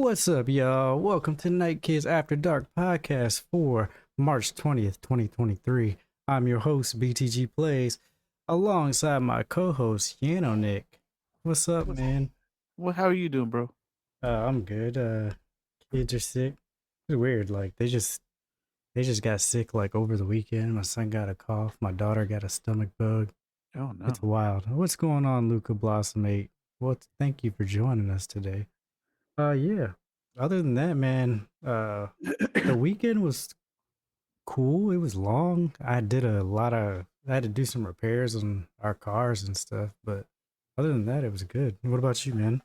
What's up, y'all? Welcome to Night Kids After Dark podcast for March 20th, 2023. I'm your host, BTG Plays, alongside my co host, Yanonick. What's up, What's man? Well, how are you doing, bro? I'm good. Kids are sick. It's weird. Like, they just got sick, like, over the weekend. My son got a cough. My daughter got a stomach bug. Oh It's no. wild. What's going on, Luca Blossom 8? Well, thank you for joining us today. Yeah. Other than that, man, the weekend was cool. It was long. I had to do some repairs on our cars and stuff, but other than that, it was good. What about you, man?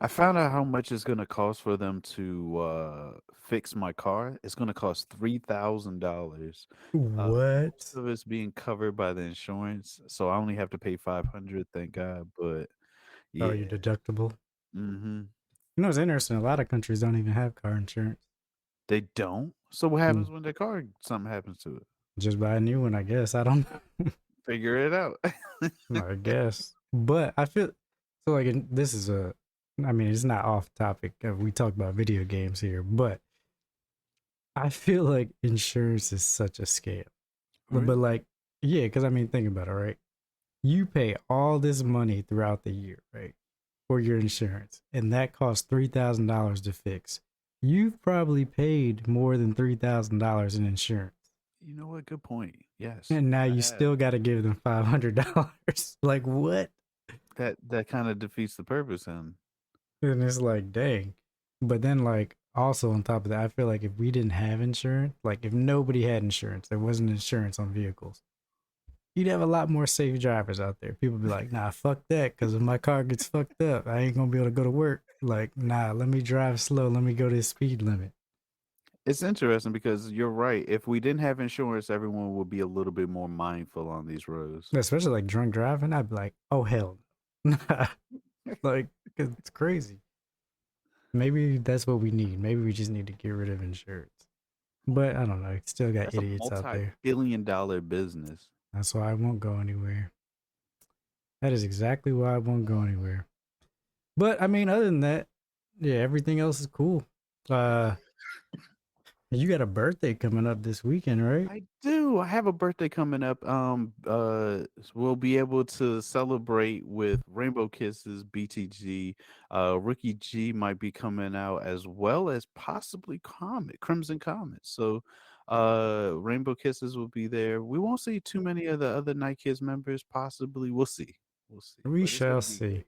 I found out how much it's gonna cost for them to fix my car. It's gonna cost $3,000. Most What? of it's being covered by the insurance, so I only have to pay 500. Thank God. But Oh, yeah. your deductible. Mm-hmm. You know, it's interesting. A lot of countries don't even have car insurance. They don't. So what Mm, happens when the car something happens to it? just buy a new one, I guess. I don't Figure it out. know. I guess. But I feel so like this is I mean, it's not off topic. We talk about video games here, but I feel like insurance is such a scam. But Really? like, yeah, because I mean, think about it, right? You pay all this money throughout the year, right, for your insurance, and that costs $3,000 to fix. You've probably paid more than $3,000 in insurance, You know what? Good point. Yes, and now I you have. still got to give them $500. Like what? That kind of defeats the purpose, and And it's like, dang. But then, like, also on top of that, I feel like if we didn't have insurance, like if nobody had insurance, there wasn't insurance on vehicles, you'd have a lot more safe drivers out there. People be like, nah, fuck that, because if my car gets fucked up, I ain't gonna be able to go to work. Like, nah, let me drive slow. Let me go to the speed limit. it's interesting because you're right. If we didn't have insurance, everyone would be a little bit more mindful on these roads. Especially like drunk driving, I'd be like, oh hell, no. Like it's crazy. Maybe that's what we need. Maybe we just need to get rid of insurance. But I don't know. Still got That's a idiots out there. multi-billion-dollar business. That's why I won't go anywhere. That is exactly why I won't go anywhere. But I mean, other than that, yeah, everything else is cool. Uh, You got a birthday coming up this weekend, right? I do. I have a birthday coming up. We'll be able to celebrate with Rainbow Kisses, BTG. Ricky G might be coming out as well as possibly Crimson Comet. So, Rainbow Kisses will be there. We won't see too many of the other Night Kids members. Possibly, we'll see. We'll see. We But it's shall gonna be see. great.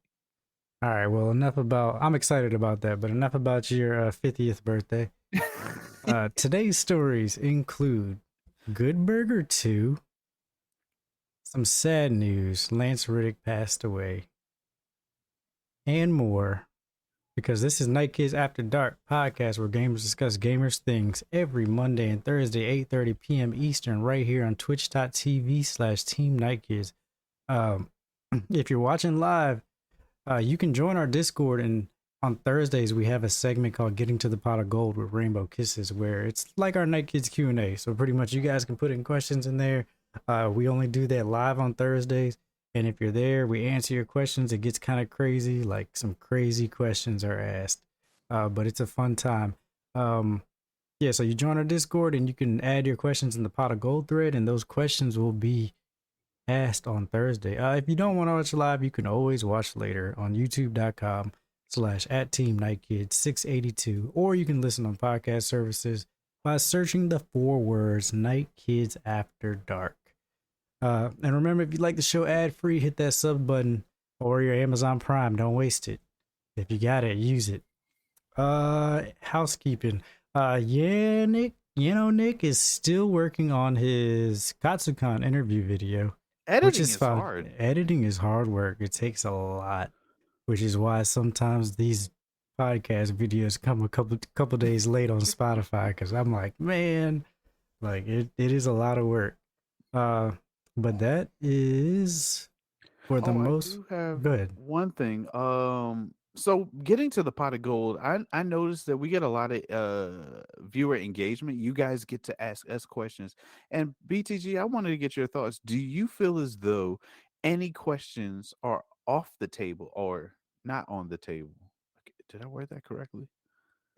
All right, well, enough about. I'm excited about that, but enough about your 50th birthday. Today's stories include Good Burger 2, some sad news, Lance Reddick passed away, and more. Because this is Night Kids After Dark podcast where gamers discuss gamers things every Monday and Thursday, 8:30 p.m. Eastern, right here on twitch.tv/Team Night Kids. Um, if you're watching live, you can join our Discord, and on Thursdays we have a segment called "Getting to the Pot of Gold" with Rainbowkisses, where it's like our Night Kids Q&A. So pretty much, you guys can put in questions in there. We only do that live on Thursdays, and if you're there, we answer your questions. It gets kind of crazy, like some crazy questions are asked, but it's a fun time. Um, yeah, so you join our Discord, and you can add your questions in the Pot of Gold thread, and those questions will be asked on Thursday. If you don't want to watch live, you can always watch later on youtube.com/at Team Night Kids 682, or you can listen on podcast services by searching the four words Night Kids After Dark. And remember, if you like the show ad free, hit that sub button or your Amazon Prime. Don't waste it. If you got it, use it. Housekeeping. Nick is still working on his Katsukan interview video, which Editing is is fun. hard. Editing is hard work. It takes a lot, which is why sometimes these podcast videos come a couple days late on Spotify, because I'm like, man, like it is a lot of work. Uh, but that is for the Oh, I most do have good. one thing. So getting to the pot of gold, I noticed that we get a lot of viewer engagement. You guys get to ask us questions. And BTG, I wanted to get your thoughts. Do you feel as though any questions are off the table or not on the table? Okay, did I word that correctly?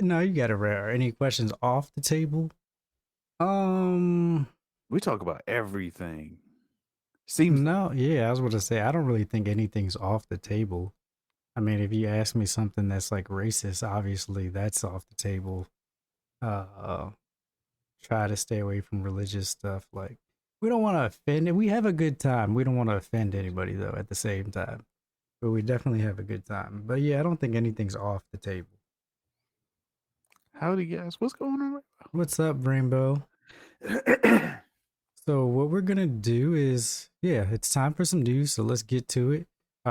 No, you got it right. Any questions off the table? Um, We talk about everything. Seems like no, yeah, I was going to say I don't really think anything's off the table. I mean, if you ask me something that's like racist, obviously that's off the table. Uh, try to stay away from religious stuff. Like, we don't want to offend. We have a good time. We don't want to offend anybody though. At the same time, but we definitely have a good time. But yeah, I don't think anything's off the table. howdy guys, what's going on What's up, Rainbow? right now? So what we're gonna do is, yeah, it's time for some news. So let's get to it.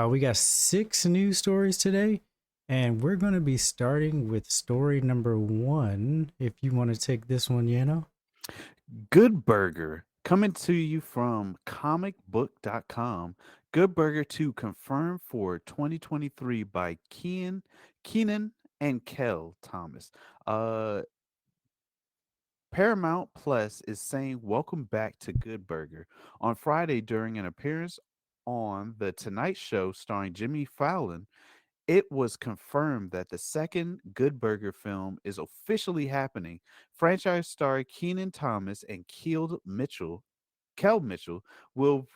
We got 6 news stories today, and we're gonna be starting with story number 1. If you want to take this one, Yano. Good Burger coming to you from comicbook.com. Good Burger 2 confirmed for 2023 by Keenan and Kel Thomas. Uh Paramount Plus is saying welcome back to Good Burger. On Friday during an appearance on The Tonight Show starring Jimmy Fallon, it was confirmed that the second Good Burger film is officially happening. Franchise star Keenan Thomas and Kel Mitchell will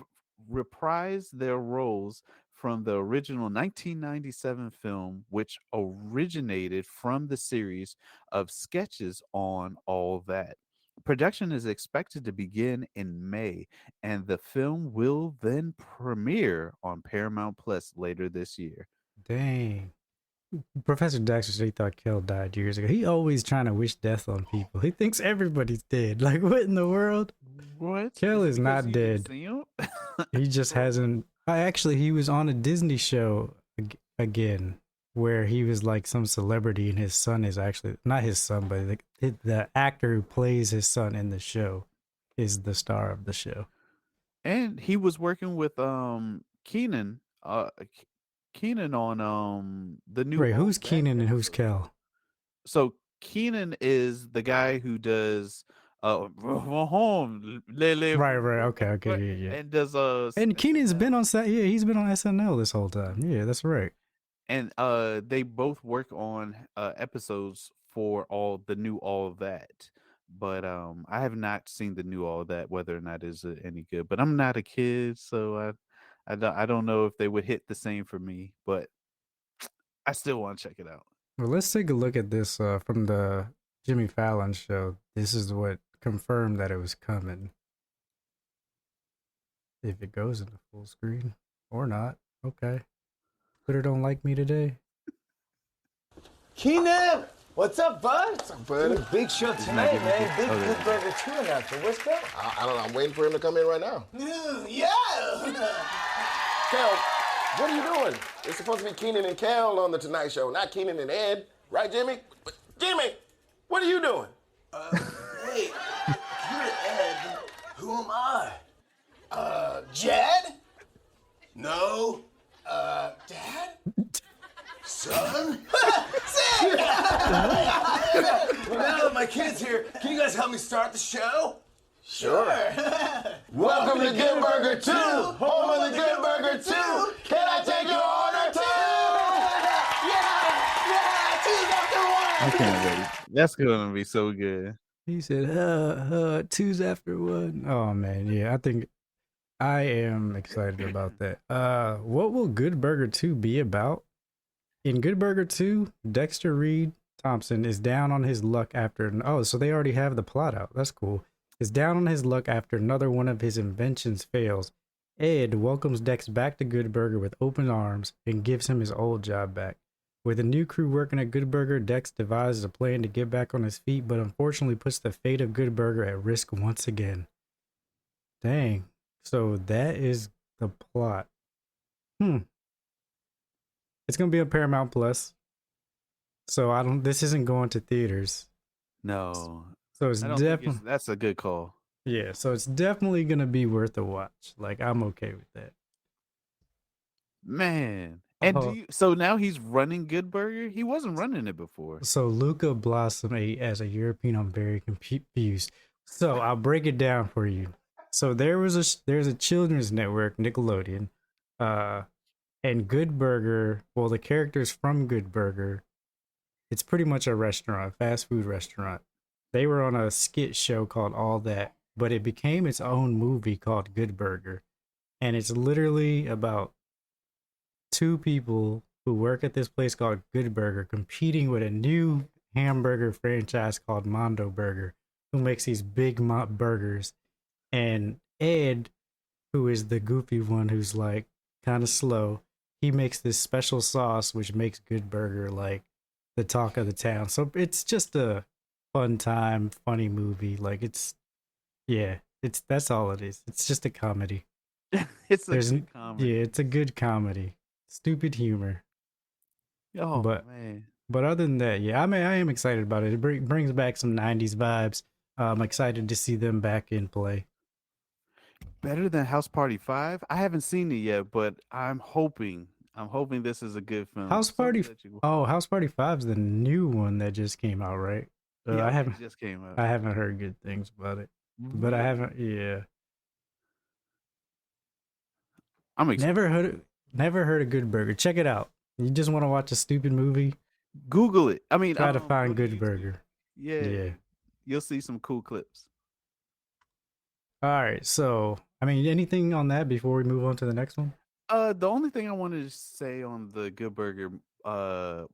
reprise their roles from the original 1997 film, which originated from the series of sketches on All That. Production is expected to begin in May, and the film will then premiere on Paramount Plus later this year. Dang. Professor Dexter said he thought Kel died years ago. He always trying to wish death on people. He thinks everybody's dead. Like, what in the world? What? Kel Is it is because not you didn't dead. see him? He just hasn't. I actually, he was on a Disney show again, where he was like some celebrity, and his son is actually not his son, but the actor who plays his son in the show is the star of the show. And he was working with Keenan on the new Right? All Who's That Keenan and who's episode. Kel? So Keenan is the guy who does home Lele Right, right. Okay, okay, yeah, yeah. and does And Keenan's been SNL. on set. Yeah, he's been on SNL this whole time. Yeah, that's right. And they both work on episodes for all of that. But I have not seen the new all of that, whether or not is any good. But I'm not a kid, so I don't know if they would hit the same for me, but I still want to check it out. Well, let's take a look at this from the Jimmy Fallon show. This is what confirmed that it was coming. If it goes into full screen or not. Okay. Twitter don't like me today. Keenan, what's up, bud? What's up, buddy? Ooh, big show He's not tonight, giving man. Big oh, there Good it is. Burger 2 announcement. What's that? I don't know. I'm waiting for him to come in right now. Yeah. Cal, what are you doing? It's supposed to be Keenan and Cal on the Tonight Show, not Keenan and Ed, right, Jimmy? But, Jimmy, what are you doing? Hey, you're Ed. Who am I? Jed? No. Dad? Son? Sick! Well, now that my kid's here, can you guys help me start the show? Sure. Welcome to Good Burger 2, home of the Good Burger 2. Can I take your order too? I can't wait. That's gonna be so good. He said, 2's after 1. Oh, man. Yeah, I think I am excited about that. What will Good Burger 2 be about? In Good Burger 2, Dexter Reed Thompson is down on his luck after. Oh, so they already have the plot out. That's cool. Is down on his luck after another one of his inventions fails. Ed welcomes Dex back to Good Burger with open arms and gives him his old job back. With a new crew working at Good Burger, Dex devises a plan to get back on his feet, but unfortunately puts the fate of Good Burger at risk once again. Dang. So that is the plot. It's gonna be on Paramount Plus. So I don't. This isn't going to theaters. No, So it's I don't think definitely that's a good call. yeah. So it's definitely gonna be worth a watch. Like I'm okay with that. Man. And Oh, so now he's running Good Burger? He wasn't running it before. so Luca Blossom as a European, I'm very confused. So I'll break it down for you. So there's a children's network, Nickelodeon, uh, and Good Burger. Well, the characters from Good Burger It's pretty much a restaurant, fast food restaurant. They were on a skit show called All That, but it became its own movie called Good Burger. And it's literally about two people who work at this place called Good Burger competing with a new hamburger franchise called Mondo Burger, who makes these big burgers. And Ed, who is the goofy one who's like kind of slow, he makes this special sauce which makes Good Burger like the talk of the town. So it's just a fun time, funny movie. Like it's that's all it is. It's just a comedy. It's a There's good comedy. yeah, it's a good comedy. Stupid humor. Oh But man, but other than that, yeah, I mean I am excited about it. It brings back some 90s vibes. I'm excited to see them back in play. better than House Party 5. I haven't seen it yet, but I'm hoping this is a good film. House Something Party that you. Oh, House Party 5 is the new one that just came out, right? Yeah, I it haven't just came out. I haven't heard good things about it. But I Really? haven't yeah. I'm Never heard of Good Burger. Check it out. You just want to watch a stupid movie? Google it. I mean, Try to go find to Good YouTube. Burger. Yeah, Yeah. you'll see some cool clips. All right. So, I mean, anything on that before we move on to the next one? The only thing I wanted to say on the Good Burger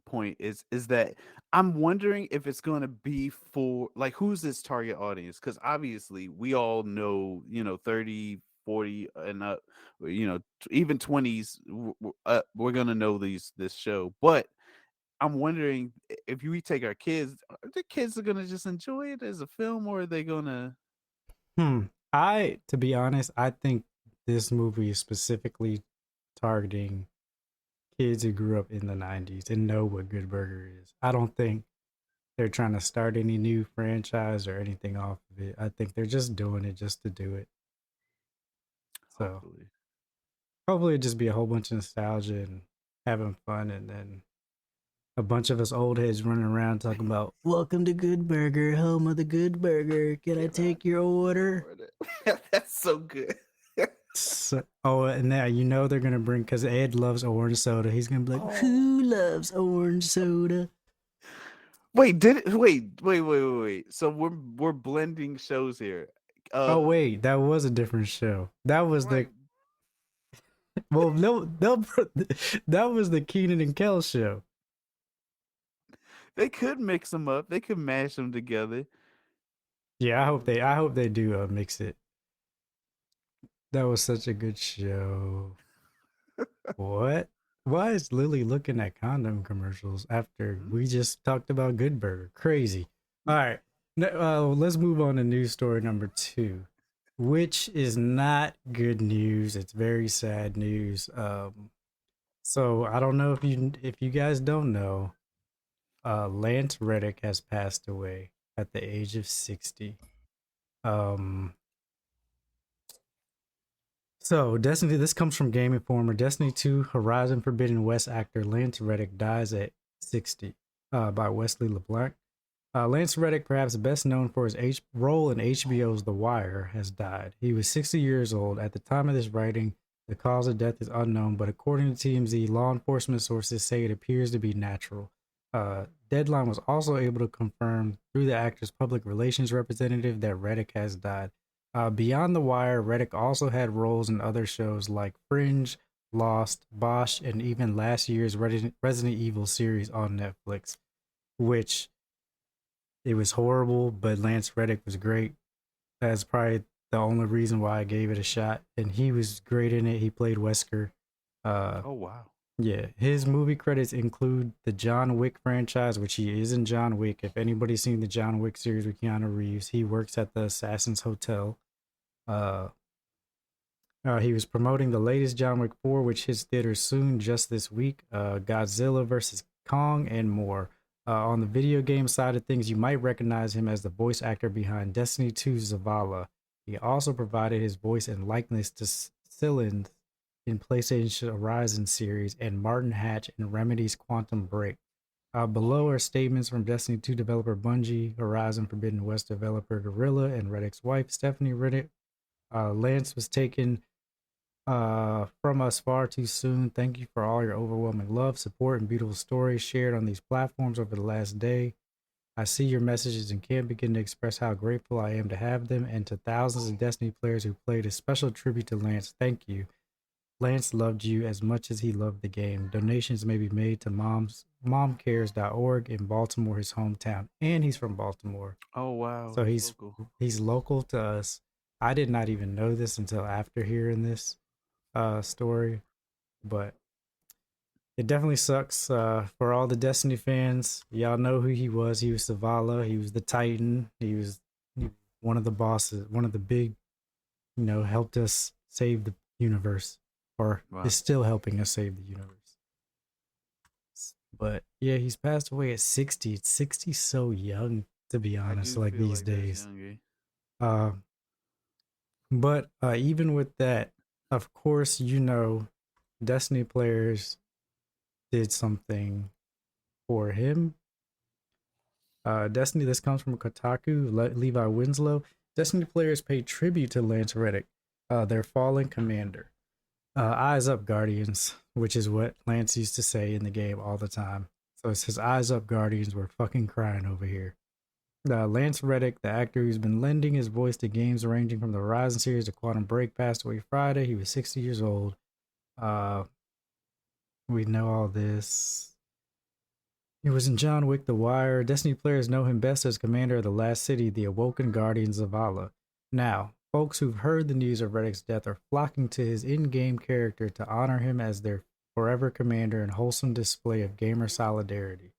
point is that I'm wondering if it's going to be for like who's this target audience, because obviously we all know 30, 40 and up, even 20s, we're going to know this show, but I'm wondering if we take our kids, are the kids are going to just enjoy it as a film, or are they going to? To be honest, I think this movie is specifically targeting kids who grew up in the 90s and know what Good Burger is. I don't think they're trying to start any new franchise or anything off of it. I think they're just doing it just to do it. So Hopefully. hopefully it'll just be a whole bunch of nostalgia and having fun, and then a bunch of us old heads running around talking about welcome to Good Burger, home of the Good Burger. Can I take your order? That's so good. So, and now they're gonna bring, because Ed loves orange soda. He's gonna be like, "Who loves orange soda?" Wait, wait. So we're blending shows here. Oh wait, that was a different show. That was Right. no, that was the Keenan and Kel show. They could mix them up. They could mash them together. Yeah, I hope they do mix it. That was such a good show. What? Why is Lily looking at condom commercials after we just talked about Good Burger? Crazy. All right. Let's move on to news story number 2, which is not good news. It's very sad news. So I don't know if you guys don't know, Lance Reddick has passed away at the age of 60. So, this comes from Game Informer. Destiny 2 Horizon Forbidden West actor Lance Reddick dies at 60, by Wesley LeBlanc. Lance Reddick, perhaps best known for his role in HBO's The Wire, has died. He was 60 years old. At the time of this writing, the cause of death is unknown, but according to TMZ, law enforcement sources say it appears to be natural. Deadline was also able to confirm through the actor's public relations representative that Reddick has died. Beyond The Wire, Reddick also had roles in other shows like Fringe, Lost, Bosch, and even last year's Resident Evil series on Netflix, which it was horrible, but Lance Reddick was great. That's probably the only reason why I gave it a shot, and he was great in it. He played Wesker. Oh wow. Yeah, his movie credits include the John Wick franchise, which he is in John Wick. If anybody's seen the John Wick series with Keanu Reeves, he works at the Assassin's Hotel. He was promoting the latest John Wick 4, which hits theaters soon, just this week. Godzilla vs. Kong and more. On the video game side of things, you might recognize him as the voice actor behind Destiny 2 Zavala. He also provided his voice and likeness to Cylind in PlayStation's Horizon series and Martin Hatch in Remedy's Quantum Break. Below are statements from Destiny 2 developer Bungie, Horizon Forbidden West developer Guerrilla, and Reddick's wife, Stephanie Reddick. Lance was taken from us far too soon. Thank you for all your overwhelming love, support, and beautiful stories shared on these platforms over the last day. I see your messages and can't begin to express how grateful I am to have them, and to thousands of Destiny players who played. A special tribute to Lance. Thank you. Lance loved you as much as he loved the game. Donations may be made to momcares.org in Baltimore, his hometown, and he's from Baltimore. Oh wow, So he's local. he's local to us. I did not even know this until after hearing this story, but it definitely sucks for all the Destiny fans. Y'all know who he was. He was Zavala. He was the Titan. He was one of the bosses, one of the big, helped us save the universe, or Wow. is still helping us save the universe. But yeah, he's passed away at 60. 60 so young, to be honest, like these days. Uh, but even with that, of course, Destiny players did something for him. Destiny, this comes from Kotaku, Levi Winslow. Destiny players paid tribute to Lance Reddick, their fallen commander. Eyes up, Guardians, which is what Lance used to say in the game all the time. So it says, eyes up, Guardians, we're fucking crying over here. Lance Reddick, the actor who's been lending his voice to games ranging from the Horizon series to Quantum Break, passed away Friday. He was 60 years old. We know all this. He was in John Wick The Wire. Destiny players know him best as commander of the last city, the Awoken Guardians of Allah. Now, folks who've heard the news of Reddick's death are flocking to his in-game character to honor him as their forever commander and wholesome display of gamer solidarity.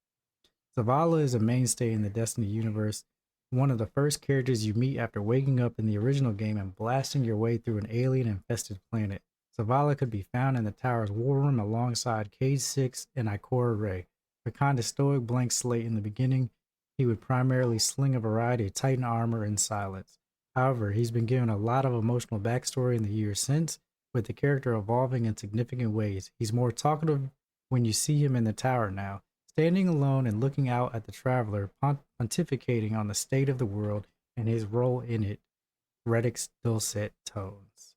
Zavala is a mainstay in the Destiny universe, one of the first characters you meet after waking up in the original game and blasting your way through an alien-infested planet. Zavala could be found in the tower's war room alongside Cage 6 and Ikora Ray. A kind of stoic blank slate in the beginning, he would primarily sling a variety of Titan armor in silence. However, he's been given a lot of emotional backstory in the years since, with the character evolving in significant ways. He's more talkative when you see him in the tower now, standing alone and looking out at the traveler, pontificating on the state of the world and his role in it. Reddick's dulcet tones.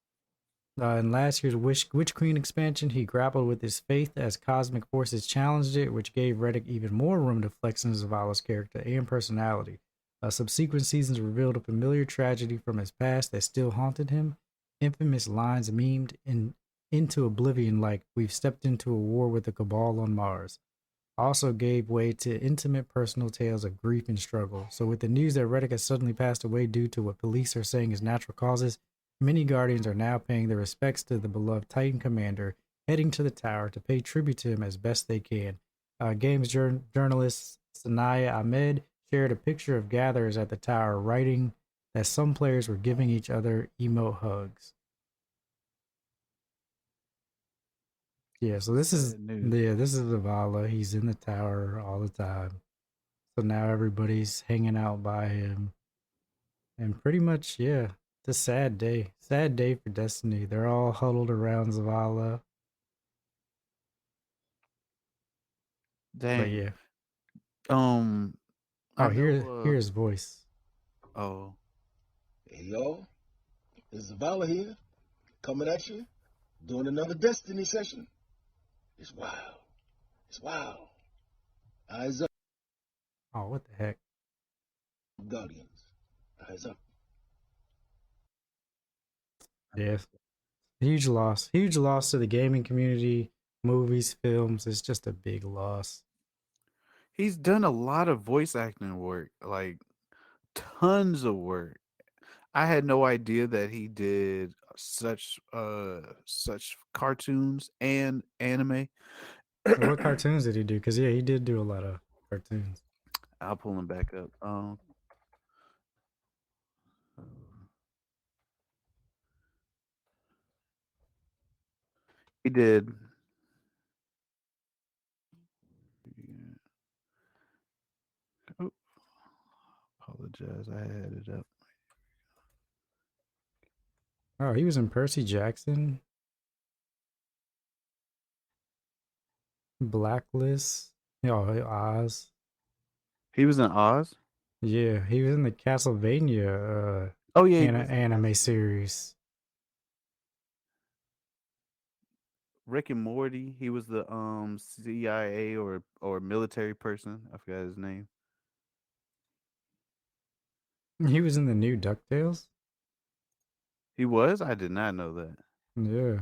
In last year's Witch Queen expansion, he grappled with his faith as cosmic forces challenged it, which gave Reddick even more room to flex in Zavala's character and personality. Subsequent seasons revealed a familiar tragedy from his past that still haunted him. Infamous lines memed into oblivion like, we've stepped into a war with the Cabal on Mars. Also gave way to intimate personal tales of grief and struggle. So with the news that Reddick has suddenly passed away due to what police are saying is natural causes, many Guardians are now paying their respects to the beloved Titan commander, heading to the tower to pay tribute to him as best they can. Games journalist Sanaya Ahmed shared a picture of gatherers at the tower, writing that some players were giving each other emote hugs. Yeah, so this is Zavala. He's in the tower all the time. So now everybody's hanging out by him. And pretty much, yeah, it's a sad day. Sad day for Destiny. They're all huddled around Zavala. Dang. But yeah. Here's his voice. Oh. Hey, yo. It's Zavala here, coming at you, doing another Destiny session. It's wild. It's wild. Eyes up. Oh, what the heck? Guardians. Eyes up. Yeah. Huge loss. Huge loss to the gaming community, movies, films. It's just a big loss. He's done a lot of voice acting work, like tons of work. I had no idea that he did such cartoons and anime. What cartoons did he do? Because yeah, he did do a lot of cartoons. I'll pull him back up. He did. Oh, apologize. I had it up. Oh, he was in Percy Jackson, Blacklist, Oz. He was in Oz. Yeah, he was in the Castlevania Oh yeah, anime series. Rick and Morty. He was the CIA or military person. I forgot his name. He was in the new DuckTales. He was. I did not know that. Yeah.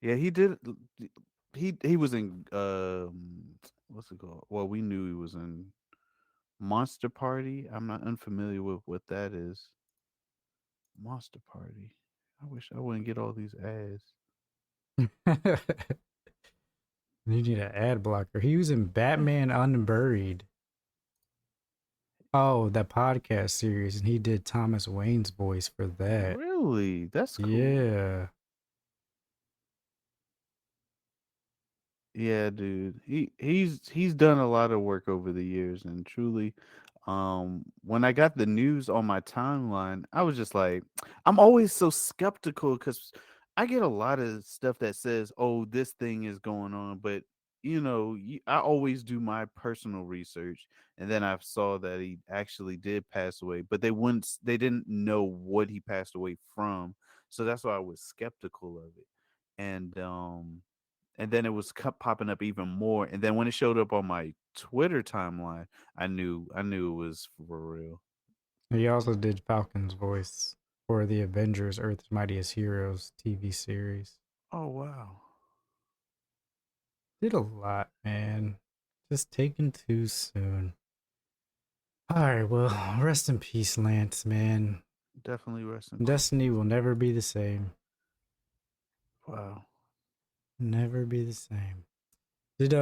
Yeah, he did. He was in what's it called? Well, we knew he was in Monster Party. I'm not unfamiliar with what that is. Monster Party. I wish I wouldn't get all these ads. You need an ad blocker. He was in Batman Unburied. Oh, that podcast series, and he did Thomas Wayne's voice for that. Really? That's cool. Yeah. Yeah, dude. He's done a lot of work over the years, and truly, when I got the news on my timeline, I was just like, I'm always so skeptical because I get a lot of stuff that says, "Oh, this thing is going on," but I always do my personal research, and then I saw that he actually did pass away, but they didn't know what he passed away from, so that's why I was skeptical of it, and then it was kept popping up even more. And then when it showed up on my Twitter timeline, I knew it was for real. He also did Falcon's voice for the Avengers Earth's Mightiest Heroes TV series. Oh wow. Did a lot, man. Just taken too soon. Alright, well, rest in peace, Lance, man. Definitely rest in peace. Destiny will never be the same. Wow. Never be the same. Did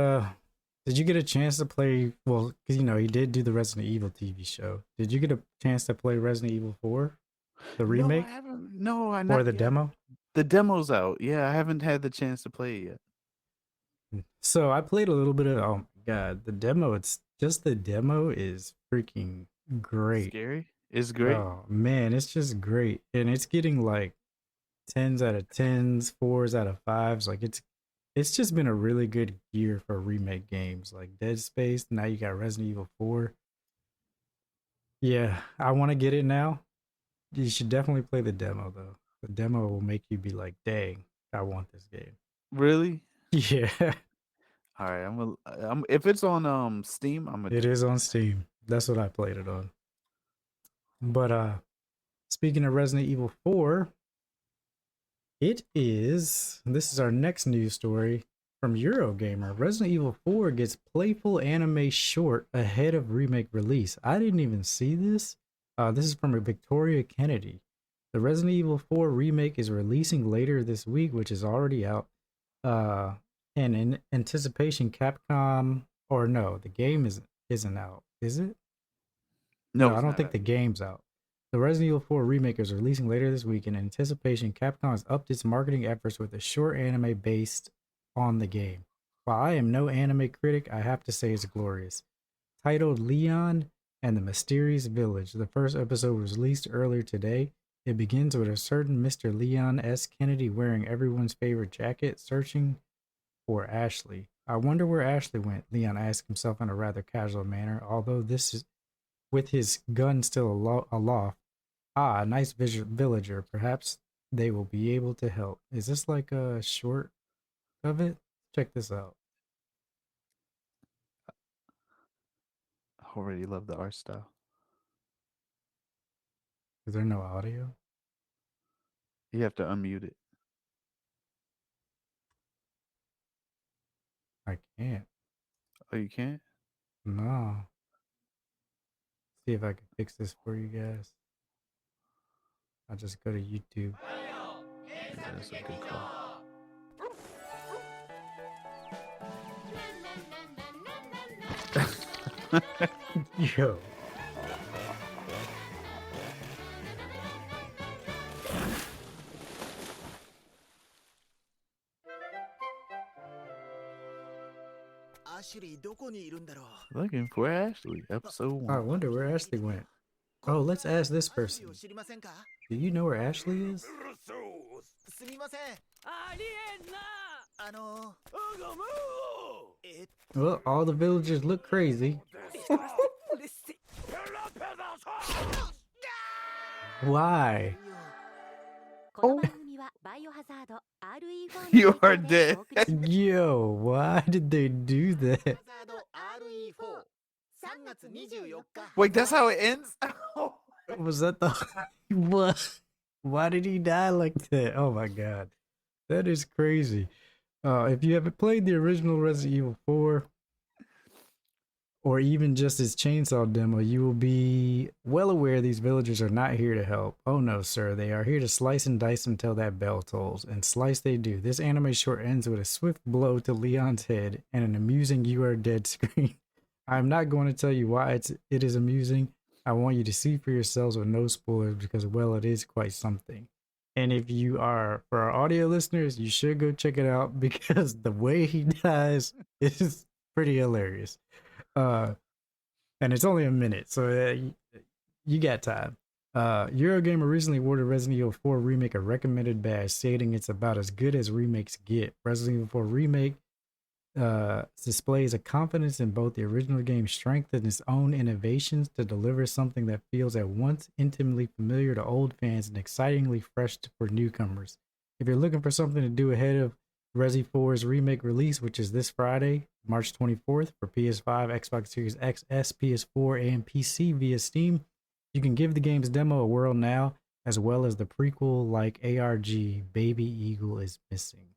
you get a chance to play? Well, because you did do the Resident Evil TV show. Did you get a chance to play Resident Evil 4, the remake, No, I haven't. No, I or not the yet. demo? The demo's out. Yeah, I haven't had the chance to play it yet. So I played a little bit of. Oh my god, the demo! It's just the demo is freaking great. Scary. It's great. Oh man, it's just great, and it's getting like 10s out of 10s, 4s out of 5s. Like it's just been a really good year for remake games like Dead Space. Now you got Resident Evil 4. Yeah, I want to get it now. You should definitely play the demo though. The demo will make you be like, "Dang, I want this game." Really? Yeah, All right. I'm if it's on Steam, I'm gonna. it is on Steam. That's what I played it on. But speaking of Resident Evil 4, this is our next news story from Eurogamer. Resident Evil 4 gets playful anime short ahead of remake release. I didn't even see this. This is from Victoria Kennedy. The Resident Evil 4 remake is releasing later this week, which is already out. And in anticipation, Capcom, or no, the game isn't out, is it? No, I don't think the game's out. The Resident Evil 4 remake is releasing later this week. In anticipation, Capcom has upped its marketing efforts with a short anime based on the game. While I am no anime critic, I have to say it's glorious. Titled Leon and the Mysterious Village, the first episode was released earlier today. It begins with a certain Mr. Leon S. Kennedy wearing everyone's favorite jacket, searching for Ashley. I wonder where Ashley went, Leon asked himself in a rather casual manner, although this is with his gun still aloft. Ah, a nice villager. Perhaps they will be able to help. Is this like a short of it? Check this out. I already love the art style. Is there no audio? You have to unmute it. I can't. Oh, you can't? No. See if I can fix this for you guys. I'll just go to YouTube. Yeah, that's a good call. Yo. Looking for Ashley, episode 1. I wonder where Ashley went. Oh, let's ask this person. Do you know where Ashley is? Well, all the villagers look crazy. Why? Oh. You are dead. Yo, why did they do that? Wait, that's how it ends? Was that the what? Why did he die like that? Oh my god, that is crazy. If you haven't played the original Resident Evil 4, or even just his chainsaw demo, you will be well aware these villagers are not here to help. Oh no, sir, they are here to slice and dice until that bell tolls, and slice they do. This anime short ends with a swift blow to Leon's head and an amusing "you are dead" screen. I'm not going to tell you why it is amusing. I want you to see for yourselves with no spoilers because, well, it is quite something. And if you are, for our audio listeners, you should go check it out because the way he dies is pretty hilarious. And it's only a minute, so you got time. Eurogamer recently awarded Resident Evil 4 Remake a recommended badge, stating it's about as good as remakes get. Resident Evil 4 Remake displays a confidence in both the original game's strength and its own innovations to deliver something that feels at once intimately familiar to old fans and excitingly fresh for newcomers. If you're looking for something to do ahead of Resi 4's remake release, which is this Friday, March 24th, for PS5, Xbox Series XS, PS4, and PC via Steam, you can give the game's demo a whirl now, as well as the prequel like ARG, Baby Eagle is Missing.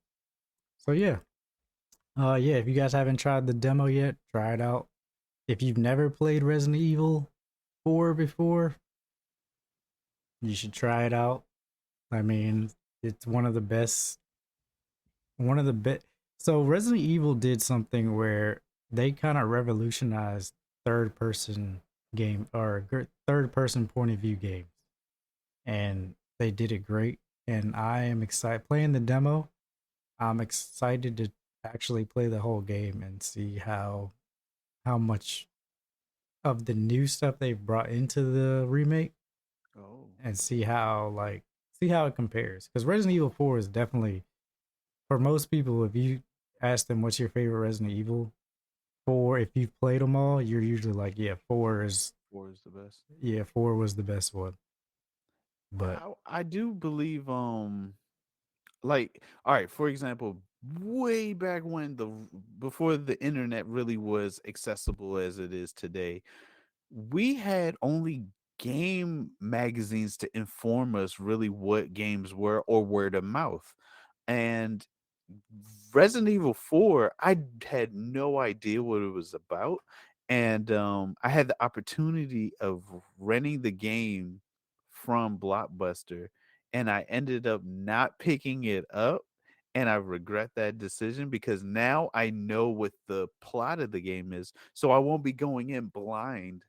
So yeah, if you guys haven't tried the demo yet, try it out. If you've never played Resident Evil 4 before, you should try it out. I mean, it's one of the best. So Resident Evil did something where they kind of revolutionized third-person game or third-person point of view games, and they did it great. And I am excited playing the demo. I'm excited to actually play the whole game and see how much of the new stuff they've brought into the remake. And see how it compares, because Resident Evil 4 is definitely, for most people, if you ask them what's your favorite Resident Evil 4, if you've played them all, you're usually like, yeah, 4 is the best. Yeah, 4 was the best one. But I do believe like, all right, for example, way back when before the internet really was accessible as it is today, we had only game magazines to inform us really what games were, or word of mouth. And Resident Evil 4, I had no idea what it was about. And I had the opportunity of renting the game from Blockbuster, and I ended up not picking it up. And I regret that decision because now I know what the plot of the game is. So I won't be going in blind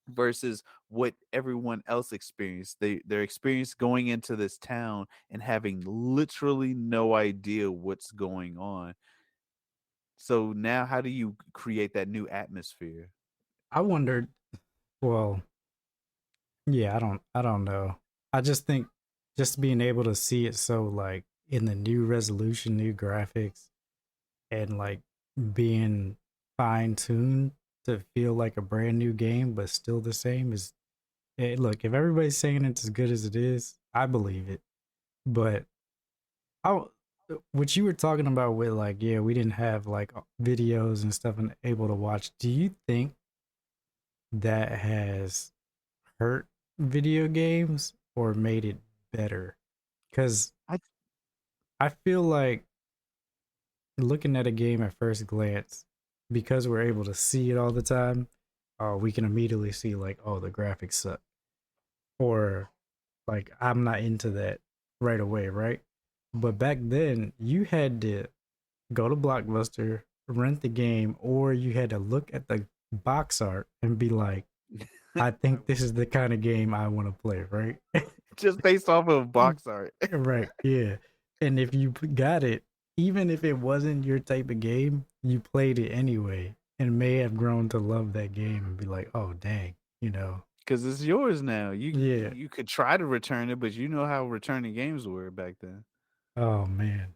versus what everyone else experienced. Their experience going into this town and having literally no idea what's going on. So now how do you create that new atmosphere? I wondered, well, yeah, I don't know. I just think just being able to see it so like in the new resolution, new graphics, and like being fine tuned to feel like a brand new game but still the same is look, if everybody's saying it's as good as it is, I believe it. But what you were talking about with like, yeah, we didn't have like videos and stuff and able to watch. Do you think that has hurt video games or made it better? Because I feel like looking at a game at first glance, because we're able to see it all the time, we can immediately see like, oh, the graphics suck, or like I'm not into that right away, right? But back then, you had to go to Blockbuster, rent the game, or you had to look at the box art and be like, I think this is the kind of game I want to play, right? Just based off of box art. Right, yeah. And if you got it, even if it wasn't your type of game, you played it anyway and may have grown to love that game and be like, oh, dang, you know. Because it's yours now. Yeah. You could try to return it, but you know how returning games were back then. Oh, man.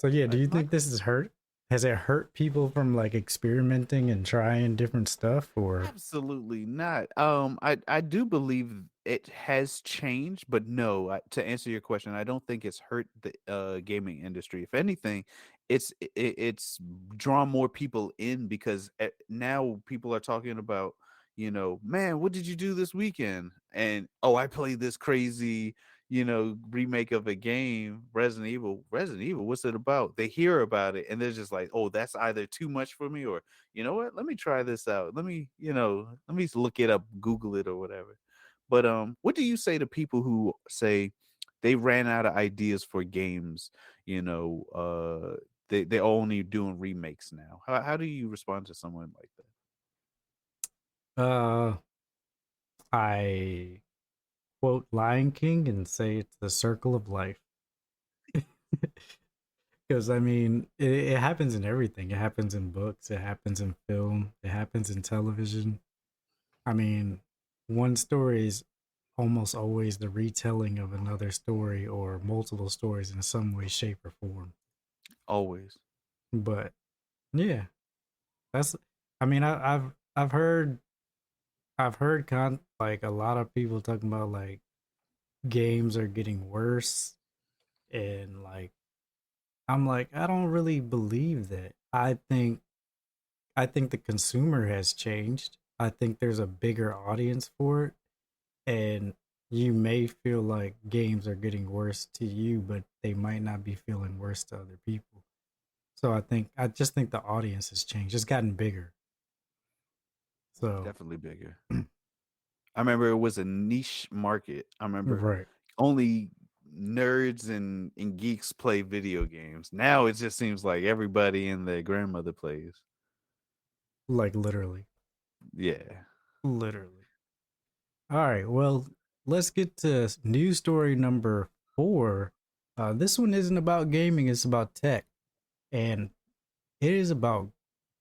So, yeah, do you My think this is hurt? has it hurt people from like experimenting and trying different stuff or Absolutely not. I do believe it has changed, but no. To answer your question, I don't think it's hurt the gaming industry. If anything, it's drawn more people in because now people are talking about, man, what did you do this weekend? And oh, I played this crazy, remake of a game, Resident Evil. Resident Evil, what's it about? They hear about it and they're just like, oh, that's either too much for me or you know what? Let me try this out. Let me look it up, Google it or whatever. But what do you say to people who say they ran out of ideas for games? They're only doing remakes now. How do you respond to someone like that? uh I quote Lion King and say it's the circle of life. Because I mean, it happens in everything. It happens in books. It happens in film. It happens in television. I mean, one story is almost always the retelling of another story or multiple stories in some way, shape, or form. Always. But yeah, that's. I mean, I've heard like a lot of people talking about like games are getting worse, and like I'm like I don't really believe that. I think the consumer has changed. I think there's a bigger audience for it, and you may feel like games are getting worse to you, but they might not be feeling worse to other people. So I just think the audience has changed. It's gotten bigger. So Definitely bigger. I remember it was a niche market. I remember right, only nerds and geeks play video games. Now it just seems like everybody and their grandmother plays. like literally, Yeah. literally. All right, well, let's get to news story number 4. This one isn't about gaming; it's about tech, and it is about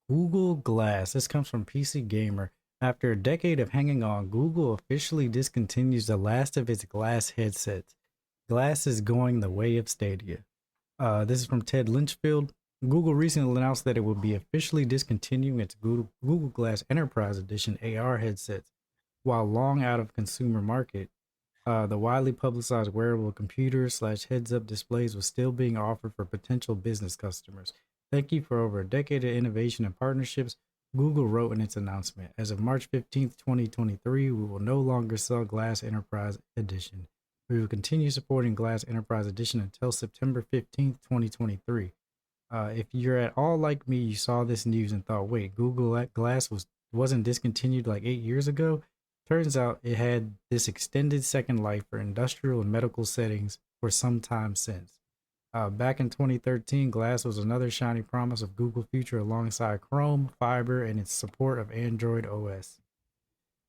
Google Glass. This comes from PC Gamer. After a decade of hanging on, Google officially discontinues the last of its Glass headsets. Glass is going the way of Stadia. This is from Ted Lynchfield. Google recently announced that it will be officially discontinuing its Google Glass Enterprise Edition AR headsets. While long out of consumer market, the widely publicized wearable computer/heads-up displays was still being offered for potential business customers. Thank you for over a decade of innovation and partnerships, Google wrote in its announcement. As of March 15th, 2023, we will no longer sell Glass Enterprise Edition. We will continue supporting Glass Enterprise Edition until September 15th, 2023. If you're at all like me, you saw this news and thought, wait, Google Glass wasn't discontinued like 8 years ago? Turns out it had this extended second life for industrial and medical settings for some time since. Back in 2013, Glass was another shiny promise of Google future alongside Chrome, Fiber, and its support of Android OS.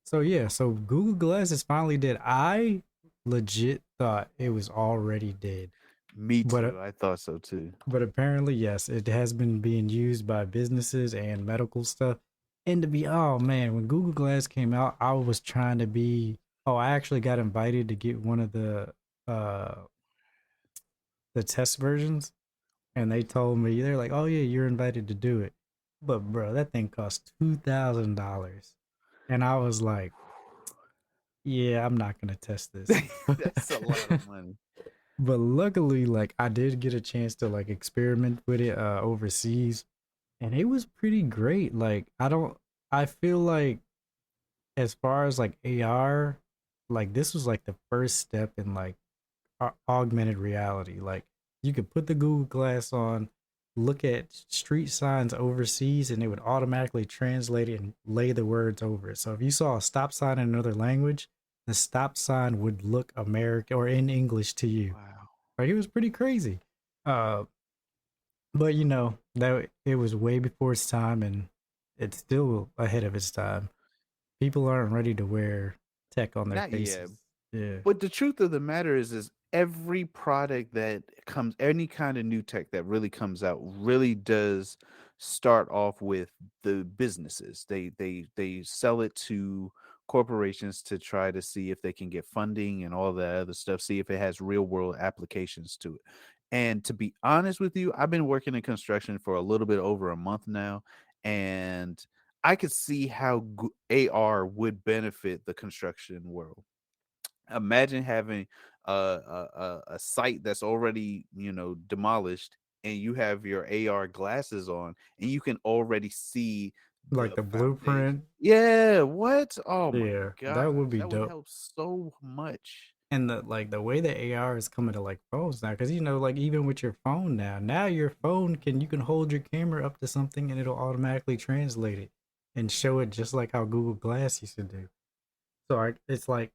So yeah, so Google Glass is finally dead. I legit thought it was already dead. Me But too. I thought so too. but apparently, yes, it has been being used by businesses and medical stuff. And oh man, when Google Glass came out, I was trying to be. Oh, I actually got invited to get one of uh the test versions, and they told me they're like, "Oh yeah, you're invited to do it." But bro, that thing cost $2,000, and I was like, "Yeah, I'm not gonna test this." That's a lot of money. But luckily, like I did get a chance to like experiment with it overseas, and it was pretty great. Like I feel like as far as like AR, like this was like the first step in like augmented reality. Like you could put the Google Glass on, look at street signs overseas, and it would automatically translate it and lay the words over it. So if you saw a stop sign in another language, the stop sign would look American or in English to you. Wow. Like it was pretty crazy. Uh, but that it was way before its time, and it's still ahead of its time. People aren't ready to wear tech on their Not yet. faces. Yeah, But the truth of the matter is every product that comes, any kind of new tech that really comes out, really does start off with the businesses. They sell it to corporations to try to see if they can get funding and all that other stuff. See if it has real world applications to it. And to be honest with you, I've been working in construction for a little bit over a month now, and I could see how AR would benefit the construction world. Imagine having a site that's already, demolished, and you have your AR glasses on, and you can already see Like the the foundation. blueprint. Yeah, what? Oh my Yeah, that would gosh, be that would dope. help so much. And the way the AR is coming to like phones now, because like even with your phone now your phone you can hold your camera up to something and it'll automatically translate it and show it just like how Google Glass used to do. So it's like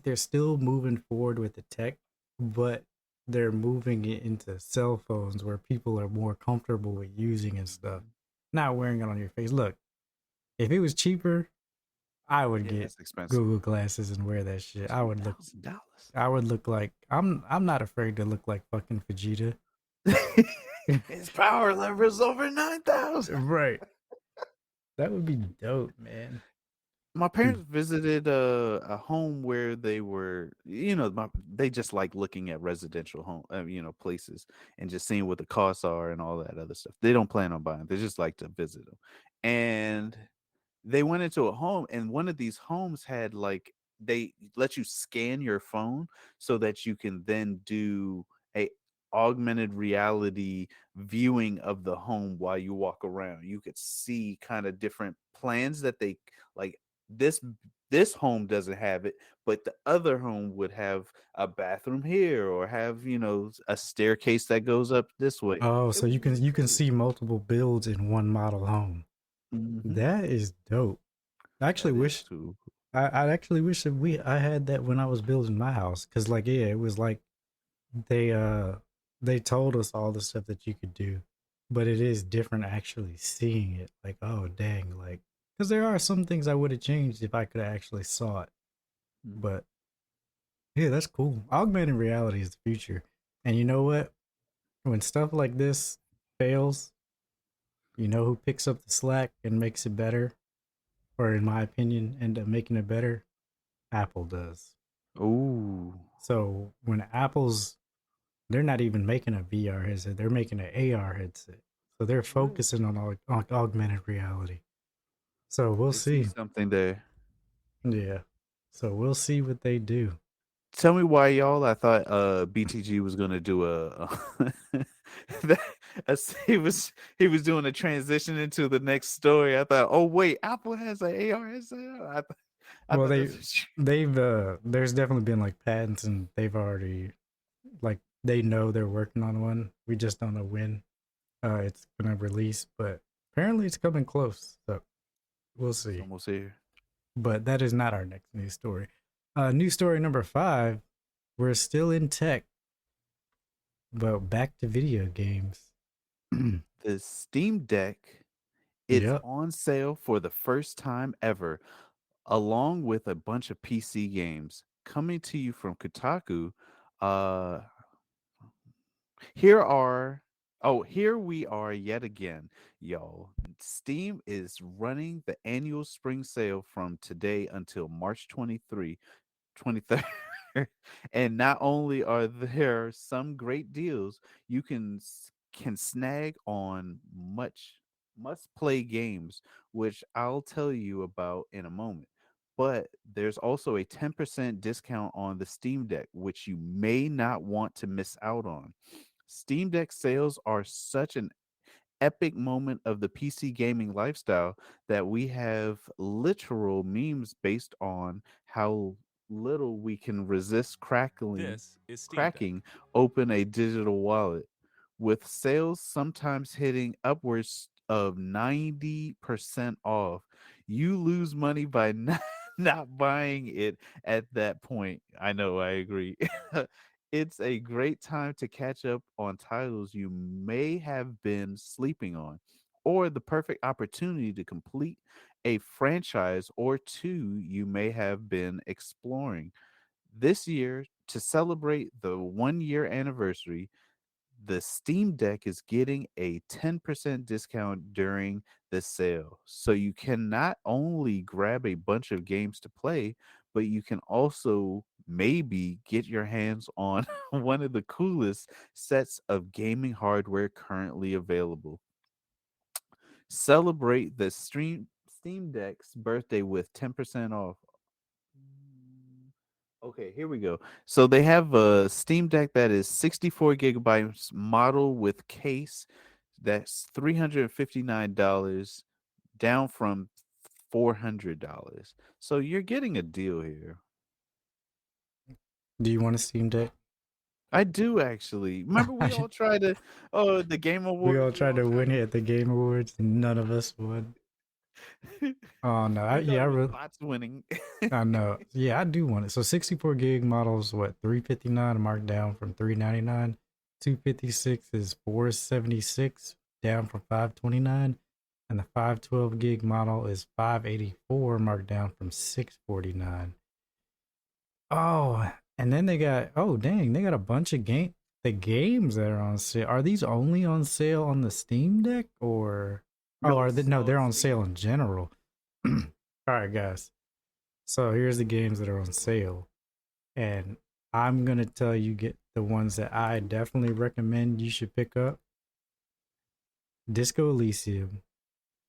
they're still moving forward with the tech, but they're moving it into cell phones where people are more comfortable with using and stuff, Mhm. not wearing it on your face. Look, if it was cheaper, I would Yeah, get it's expensive. Google glasses and wear that shit. $2,000. I would look like I'm not afraid to look like fucking Vegeta. His power level's over 9,000. Right. That would be dope, man. My Hmm. parents visited a home where they were, they just like looking at residential home, places, and just seeing what the costs are and all that other stuff. They don't plan on buying. They just like to visit them. And they went into a home, and one of these homes had like, they let you scan your phone so that you can then do a augmented reality viewing of the home while you walk around. You could see kind of different plans that they like. This home doesn't have it, but the other home would have a bathroom here, or have, a staircase that goes up this way. Oh, It so was you can cool. see multiple builds in one model home. Hmm. That is dope. I actually That is wish too. I actually wish that I had that when I was building my house, cuz like yeah, it was like they uh they told us all the stuff that you could do, but it is different actually seeing it. Like, oh dang, like cuz there are some things I would have changed if I could have actually saw it. Mhm. But yeah, that's cool. Augmented reality is the future. And you know what? When stuff like this fails, you know who picks up the slack and makes it better, or in my opinion, end up making it better? Apple does. Ooh. So when they're not even making a VR headset, they're making an AR headset. So they're Really? focusing on augmented reality. So we'll They see see. something there. Yeah. So we'll see what they do. Tell me why, y'all. I thought BTG was gonna do that- he was doing a transition into the next story. I thought, oh wait, Apple has an AR headset. I Well, thought that's what there's definitely been like patents and they've already like they know they're working on one. We just don't know when it's gonna release, but apparently it's coming close. So we'll it's see. almost here. But that is not our next news story. News story number 5. We're still in tech, but back to video games. The Steam Deck, it's Yep. on sale for the first time ever, along with a bunch of PC games. Coming to you from Kotaku, uh, Here are here we are yet again, y'all. Steam is running the annual spring sale from today until March 23rd. And not only are there some great deals, you can snag on much must play games, which I'll tell you about in a moment. But there's also a 10% discount on the Steam Deck, which you may not want to miss out on. Steam Deck sales are such an epic moment of the PC gaming lifestyle that we have literal memes based on how little we can resist cracking open a digital wallet. With sales sometimes hitting upwards of 90% off, you lose money by not buying it at that point. I know, I agree. It's a great time to catch up on titles you may have been sleeping on, or the perfect opportunity to complete a franchise or two you may have been exploring. This year, to celebrate the 1 year anniversary, the Steam Deck is getting a 10% discount during the sale. So you can not only grab a bunch of games to play, but you can also maybe get your hands on one of the coolest sets of gaming hardware currently available. Celebrate the Steam Deck's birthday with 10% off. Okay, here we go. So they have a Steam Deck that is 64 gigabytes model with case. That's $359, down from $400. So you're getting a deal here. Do you want a Steam Deck? I do actually. Remember we all tried to the Game We Awards. all tried to win it at the Game Awards, and none of us won. Oh no! We thought Yeah, it was bots winning. I know. Yeah, I do want it. So 64 gig models, what, 359 marked down from 399. 256 is 476, down from 529, and the 512 gig model is 584, marked down from 649. Oh, and then they got, oh dang, they got a bunch of the games that are on sale. Are these only on sale on the Steam Deck, or No, are they? No, so they're on see, sale in general. All right, guys. So here's the games that are on sale, and I'm gonna tell you get the ones that I definitely recommend you should pick up. Disco Elysium,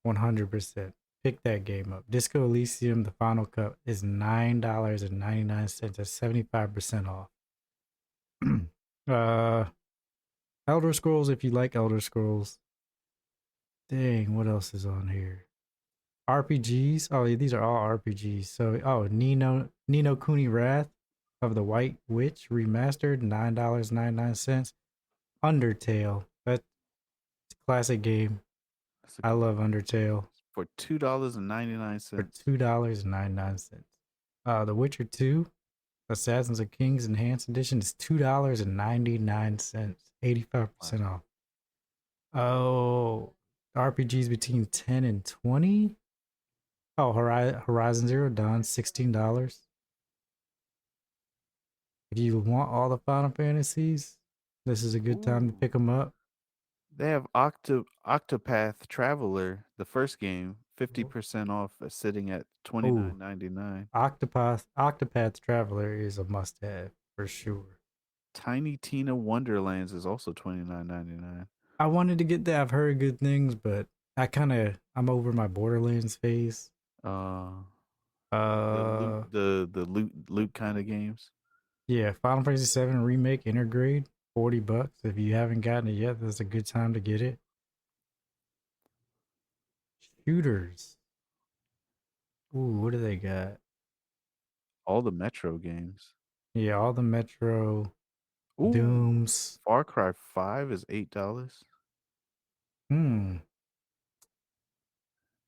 100%. Pick that game up. Disco Elysium, the Final Cut is $9.99. That's 75% off. Elder Scrolls, if you like Elder Scrolls. Dang, what else is on here? RPGs. Oh, yeah, these are all RPGs. So, Nino Kuni Wrath of the White Witch remastered, $9.99. Undertale. That's a classic game. that's a I good love one. Undertale For $2.99. for $2.99. The Witcher 2, Assassins of Kings Enhanced Edition is $2.99. 85% off. Oh, RPGs between 10 and 20. Oh, Horizon Zero Dawn, $16. If you want all the Final Fantasies, this is a good time to Ooh. pick them up. They have Octopath Traveler, the first game, 50% off, sitting at Oh, $29.99. Octopath Traveler is a must-have for sure. Tiny Tina Wonderlands is also $29.99. I wanted to get that. I've heard good things, but I'm over my Borderlands phase. Uh, Uh, the loot kind of games. yeah, Final Fantasy 7 Remake Intergrade, $40. If you haven't gotten it yet, that's a good time to get it. Shooters. Ooh, what do they got? All the Metro games. Yeah, all the Metro, Ooh, Dooms. Far Cry 5 is $8. Hmm.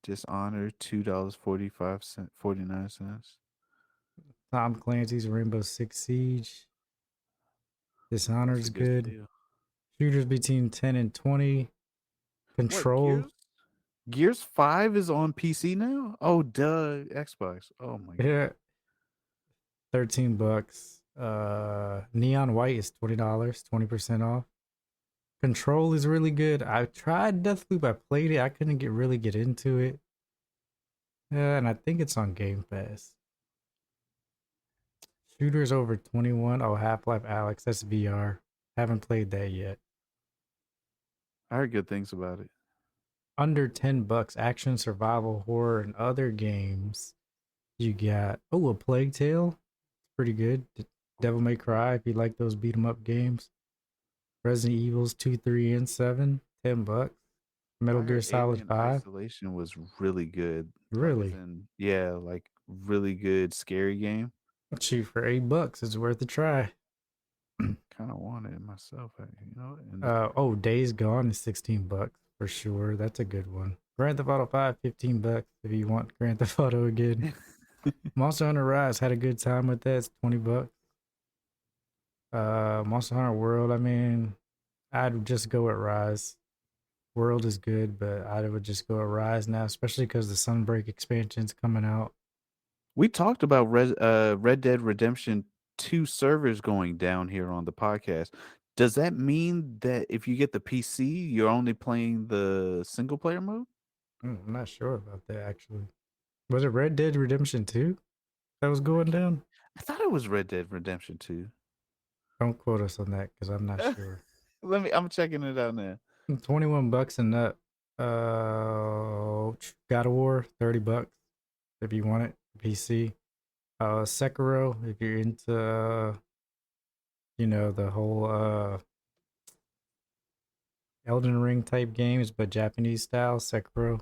Dishonored $2.49. Tom Clancy's Rainbow Six Siege. That's a Dishonored's good good. deal. Shooters between 10 and 20. What Control. Gears 5 is on PC now? Oh, duh, Xbox. Oh my god. Yeah, $13. Neon White is $20, 20% off. Control is really good. I tried Deathloop. I played it. I couldn't really get into it. And I think it's on Game Pass. Shooters over 21. Oh, Half-Life Alex. That's VR. Haven't played that yet. I heard good things about it. Under $10. Action, survival, horror, and other games. You got a Plague Tale. Pretty good. Devil May Cry if you like those beat 'em up games. Resident Evils 2, 3, and 7, $10. Metal I Gear heard Solid Alien 5. Isolation was really good. Like as Really? in, yeah, like really good scary game. Shoot, for $8, it's worth a try. Kind of wanted it myself, you know. And Days Gone is $16 for sure. That's a good one. Grand Theft Auto 5, $15 if you want Grand Theft Auto again. Monster Hunter Rise, had a good time with that. It's $20. Monster Hunter World, I mean, I'd just go with Rise. World is good, but I would just go with Rise now, especially because the Sunbreak expansion's coming out. we talked about Red Dead Redemption 2 servers going down here on the podcast. Does that mean that if you get the PC, you're only playing the single player mode? I'm not sure about that actually. Was it Red Dead Redemption 2 that was I going can't, down? I thought it was Red Dead Redemption 2. Don't quote us on that because I'm not sure. I'm checking it out now. $21 and up. God of War, $30 if you want it. PC. Sekiro, if you're into the whole Elden Ring type games, but Japanese style, Sekiro,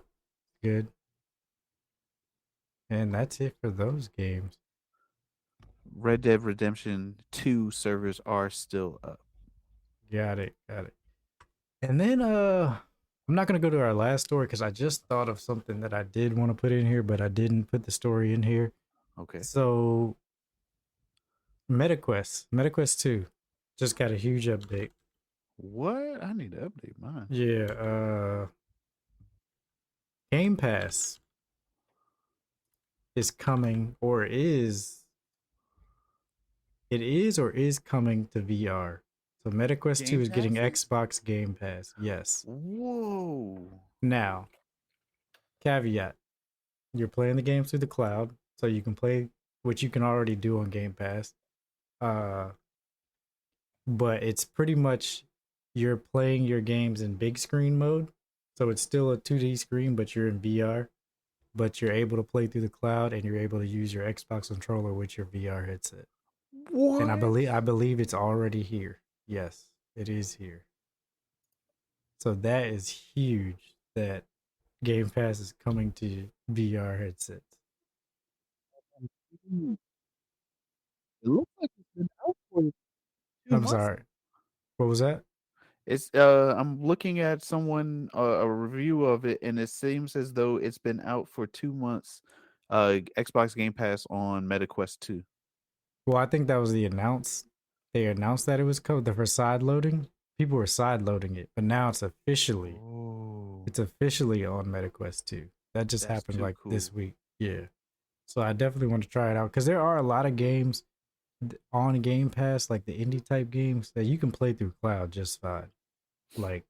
good. And that's it for those games. Red Dead Redemption 2 servers are still up. Got it. And then I'm not gonna go to our last story because I just thought of something that I did want to put in here, but I didn't put the story in here. Okay. So MetaQuest 2 just got a huge update. What? I need to update mine. Yeah, Game Pass is coming or is coming to VR. So MetaQuest 2 Game is getting Pass is? Xbox Game Pass. Yes. Whoa. Now, caveat, you're playing the games through the cloud, so you can play what you can already do on Game Pass. But it's pretty much you're playing your games in big screen mode. So it's still a 2D screen, but you're in VR. But you're able to play through the cloud and you're able to use your Xbox controller with your VR headset. What? And I believe it's already here. Yes, it is here. So that is huge that Game Pass is coming to VR headsets. It looks like it's been out for 2 I'm months. sorry. What was that? It's I'm looking at someone a review of it, and it seems as though it's been out for 2 months. Xbox Game Pass on MetaQuest 2. Well, I think that was the announce. They announced that it was code for side loading. People were side loading it, but now it's officially Oh, on MetaQuest 2. That just that's happened too like this cool. week. Yeah. So I definitely want to try it out because there are a lot of games on Game Pass, like the indie type games, that you can play through cloud just fine. Like,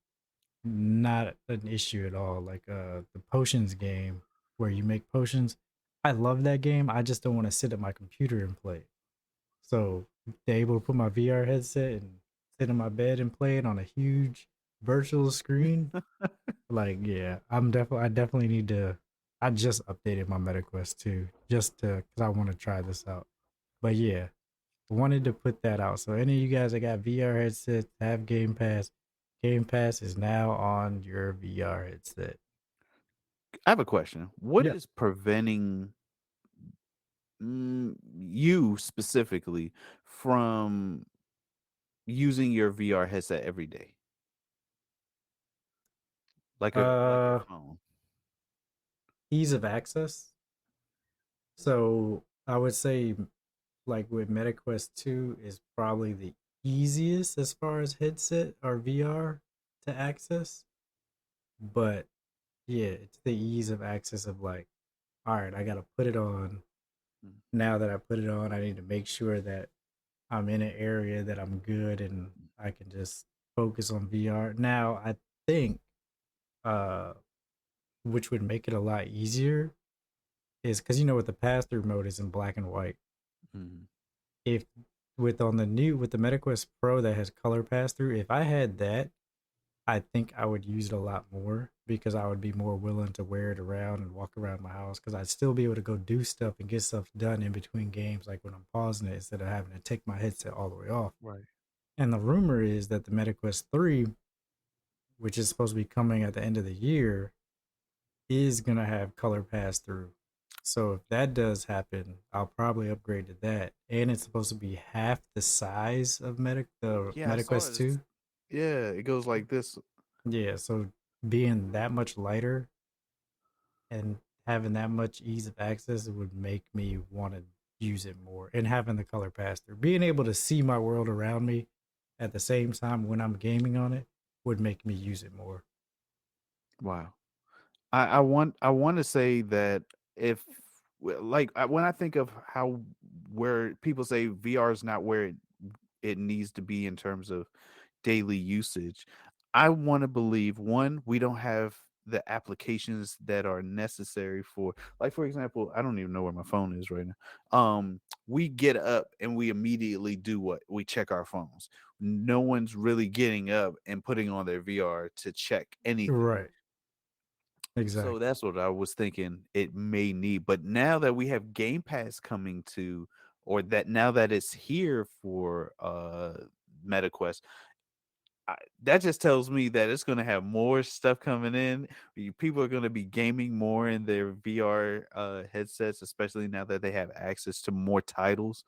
not an issue at all. Like the potions game where you make potions. I love that game. I just don't want to sit at my computer and play it. So they're able to put my VR headset and sit in my bed and play it on a huge virtual screen. Like, yeah, I definitely need to. I just updated my MetaQuest too, just to because I want to try this out. But yeah, wanted to put that out. So any of you guys that got VR headsets have Game Pass. Game Pass is now on your VR headset. I have a question. What Yeah. is preventing you specifically from using your VR headset every day, like a Uh, phone? Ease of access. So I would say like with MetaQuest 2 is probably the easiest as far as headset or VR to access. But yeah, it's the ease of access of like, all right, I gotta put it on. Mm. Now that I put it on, I need to make sure that I'm in an area that I'm good and I can just focus on VR. Now I think uh which would make it a lot easier is because with the pass through mode is in black and white. Mhm. If with the MetaQuest Pro that has color pass through, if I had that, I think I would use it a lot more because I would be more willing to wear it around and walk around my house because I'd still be able to go do stuff and get stuff done in between games, like when I'm pausing it instead of having to take my headset all the way off. Right. And the rumor is that the MetaQuest 3, which is supposed to be coming at the end of the year, is going to have color pass through. So if that does happen, I'll probably upgrade to that. And it's supposed to be half the size of the Yeah, I saw MetaQuest it. 2. Yeah, it goes like this. Yeah, so being that much lighter and having that much ease of access, it would make me want to use it more. And having the color pass through, being able to see my world around me at the same time when I'm gaming on it would make me use it more. Wow. I want to say that if when I think of how where people say VR is not where it needs to be in terms of daily usage, I want to believe one, we don't have the applications that are necessary for, like, for example, I don't even know where my phone is right now. We get up and we immediately do what? We check our phones. No one's really getting up and putting on their VR to check anything. Right. So Exactly. that's what I was thinking it may need. But now that we have Game Pass coming to, or that now that it's here for MetaQuest, that just tells me that it's going to have more stuff coming in. People are going to be gaming more in their VR headsets, especially now that they have access to more titles.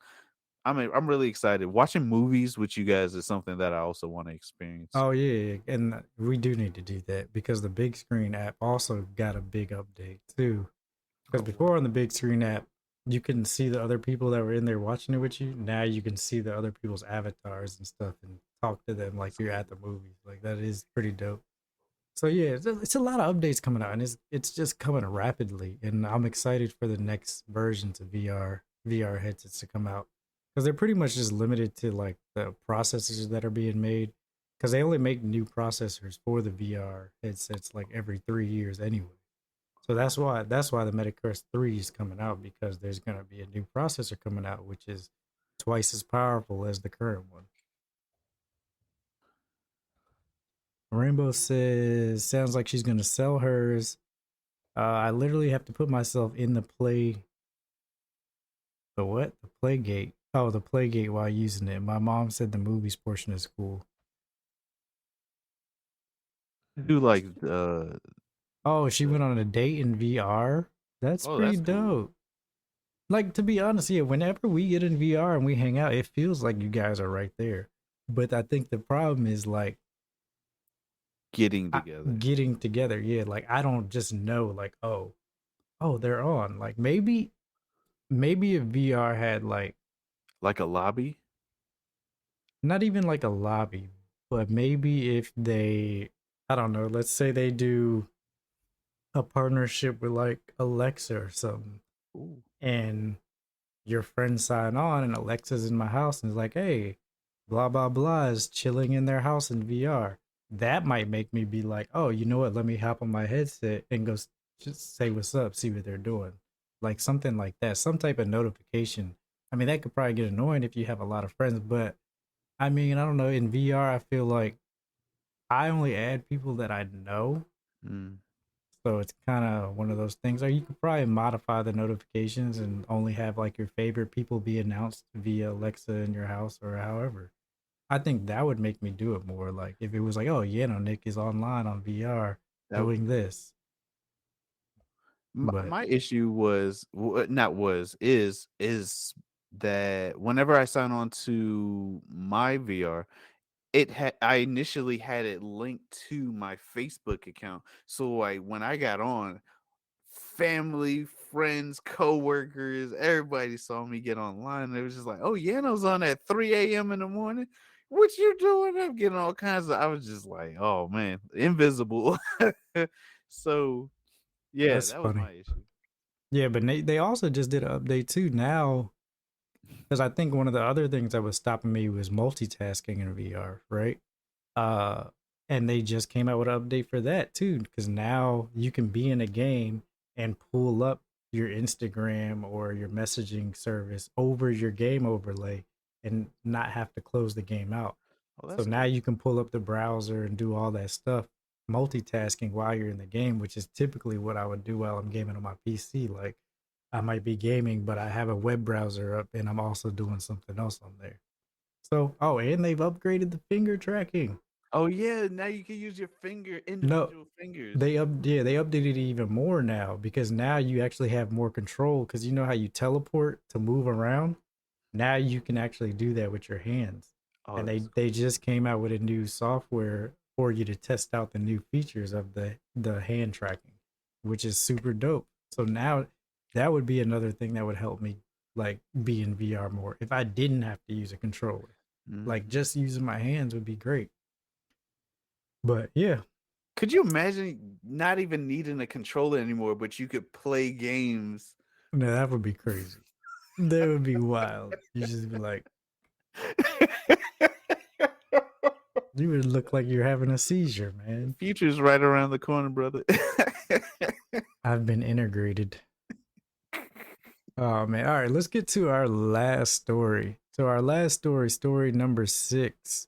I mean, I'm really excited. Watching movies with you guys is something that I also want to experience. Oh yeah, and we do need to do that because the big screen app also got a big update too. Because before on the big screen app, you couldn't see the other people that were in there watching it with you. Now you can see the other people's avatars and stuff and talk to them like you're at the movies. Like that is pretty dope. So yeah, it's a lot of updates coming out, and it's just coming rapidly. And I'm excited for the next versions of VR headsets to come out because they're pretty much just limited to like the processors that are being made because they only make new processors for the VR headsets like every 3 years anyway. So that's why the MetaQuest 3 is coming out because there's gonna be a new processor coming out which is twice as powerful as the current one. Rainbow says sounds like she's gonna sell hers. I literally have to put myself in the what? The play gate. Oh, the play gate while using it. My mom said the movies portion is cool. Do like Oh, she went on a date in VR? That's oh, pretty that's cool. dope. Like to be honest, yeah, whenever we get in VR and we hang out, it feels like you guys are right there. But I think the problem is like Getting together. getting together. Yeah, like I don't just know like, oh, they're on. Like maybe if VR had Like a lobby? not even like a lobby, but maybe if they, I don't know, let's say they do a partnership with like Alexa or something, Ooh. and your friends sign on, and Alexa's in my house and is like, hey, blah, blah, blah is chilling in their house in VR. That might make me be like, oh, you know what? Let me hop on my headset and go just say what's up, see what they're doing. Like something like that, some type of notification. I mean, that could probably get annoying if you have a lot of friends, but I mean, I don't know. In VR, I feel like I only add people that I know. Mm. So it's kind of one of those things. Or you could probably modify the notifications and only have like your favorite people be announced via Alexa in your house or however. I think that would make me do it more. Like if it was like, oh, Yanonick is online on VR That doing this. But my issue was not was is that whenever I sign on to my VR, I initially had it linked to my Facebook account. So when I got on, family, friends, coworkers, everybody saw me get online. It was just like, oh, Yano's on at 3 a.m. in the morning. What you doing? I'm getting all kinds of. I was just like, oh man, invisible. So yeah, that's that was funny. my issue. Yeah, but they also just did an update too now. Because I think one of the other things that was stopping me was multitasking in VR, right? Uh, and they just came out with an update for that too, because now you can be in a game and pull up your Instagram or your messaging service over your game overlay and not have to close the game out. Oh, So that's now cool. you can pull up the browser and do all that stuff, multitasking while you're in the game, which is typically what I would do while I'm gaming on my PC. Like I might be gaming, but I have a web browser up and I'm also doing something else on there. So, oh, and they've upgraded the finger tracking. Oh yeah, now you can use your No, individual fingers. they updated it even more now because now you actually have more control because you know how you teleport to move around. Now you can actually do that with your hands. Oh, And that's they just came out with a new software for you to test out the new features of the hand tracking, which is super dope. So now that would be another thing that would help me like be in VR more if I didn't have to use a controller. Like Mhm. just using my hands would be great. But yeah, Could you imagine not even needing a controller anymore, but you could play games? no, that would be crazy. That would be wild. You just be like, You would look like you're having a seizure, man. Future's right around the corner, brother. I've been integrated. Oh man. All right, let's get to our last story. So our last story, story number 6.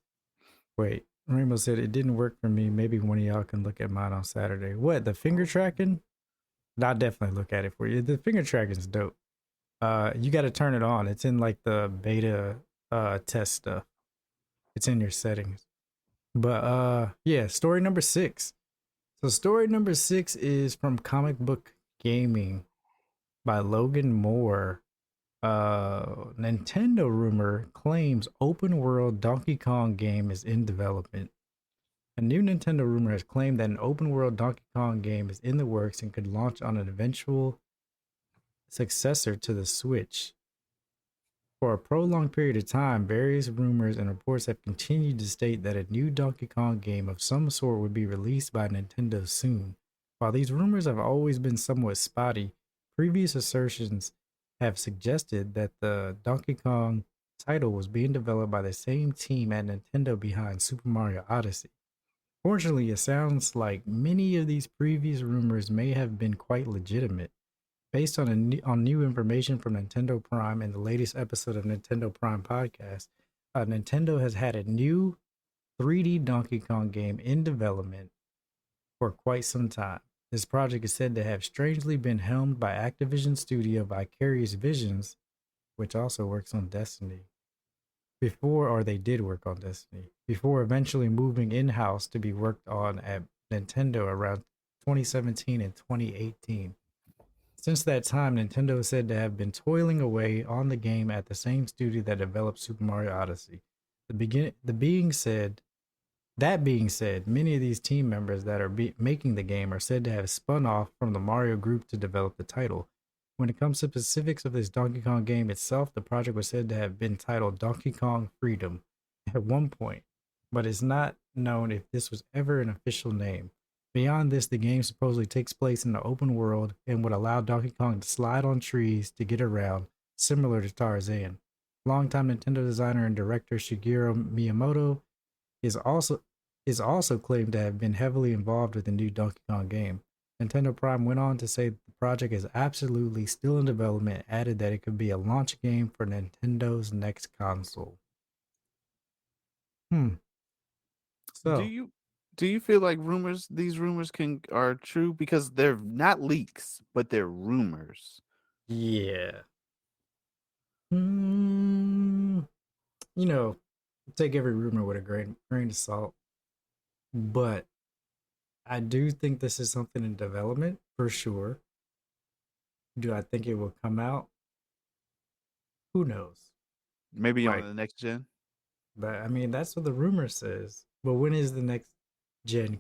Wait, Rainbow said it didn't work for me. Maybe one of y'all can look at mine on Saturday. What, the finger tracking? I'll definitely look at it for you. The finger tracking is dope. You got to turn it on. It's in like the beta test stuff. It's in your settings. But yeah, story number 6. So story number 6 is from Comic Book Gaming by Logan Moore. Nintendo rumor claims open world Donkey Kong game is in development. A new Nintendo rumor has claimed that an open world Donkey Kong game is in the works and could launch on an eventual successor to the Switch. For a prolonged period of time, various rumors and reports have continued to state that a new Donkey Kong game of some sort would be released by Nintendo soon. While these rumors have always been somewhat spotty, previous assertions have suggested that the Donkey Kong title was being developed by the same team at Nintendo behind Super Mario Odyssey. Fortunately, it sounds like many of these previous rumors may have been quite legitimate. Based on new information from Nintendo Prime and the latest episode of Nintendo Prime Podcast, Nintendo has had a new 3D Donkey Kong game in development for quite some time. This project is said to have strangely been helmed by Activision studio Vicarious Visions, which also works on Destiny. They did work on Destiny, before eventually moving in-house to be worked on at Nintendo around 2017 and 2018. Since that time, Nintendo is said to have been toiling away on the game at the same studio that developed Super Mario Odyssey. That being said, many of these team members that are making the game are said to have spun off from the Mario group to develop the title. When it comes to specifics of this Donkey Kong game itself, the project was said to have been titled Donkey Kong Freedom at one point, but it's not known if this was ever an official name. Beyond this, the game supposedly takes place in the open world and would allow Donkey Kong to slide on trees to get around, similar to Tarzan. Longtime Nintendo designer and director Shigeru Miyamoto is also claimed to have been heavily involved with the new Donkey Kong game. Nintendo Prime went on to say that the project is absolutely still in development, and added that it could be a launch game for Nintendo's next console. So, Do you feel like these rumors are true, because they're not leaks, but they're rumors? yeah. You know, take every rumor with a grain of salt. But I do think this is something in development for sure. Do I think it will come out? Who knows? Maybe Right. on the next gen. But I mean, that's what the rumor says. But when is the next gen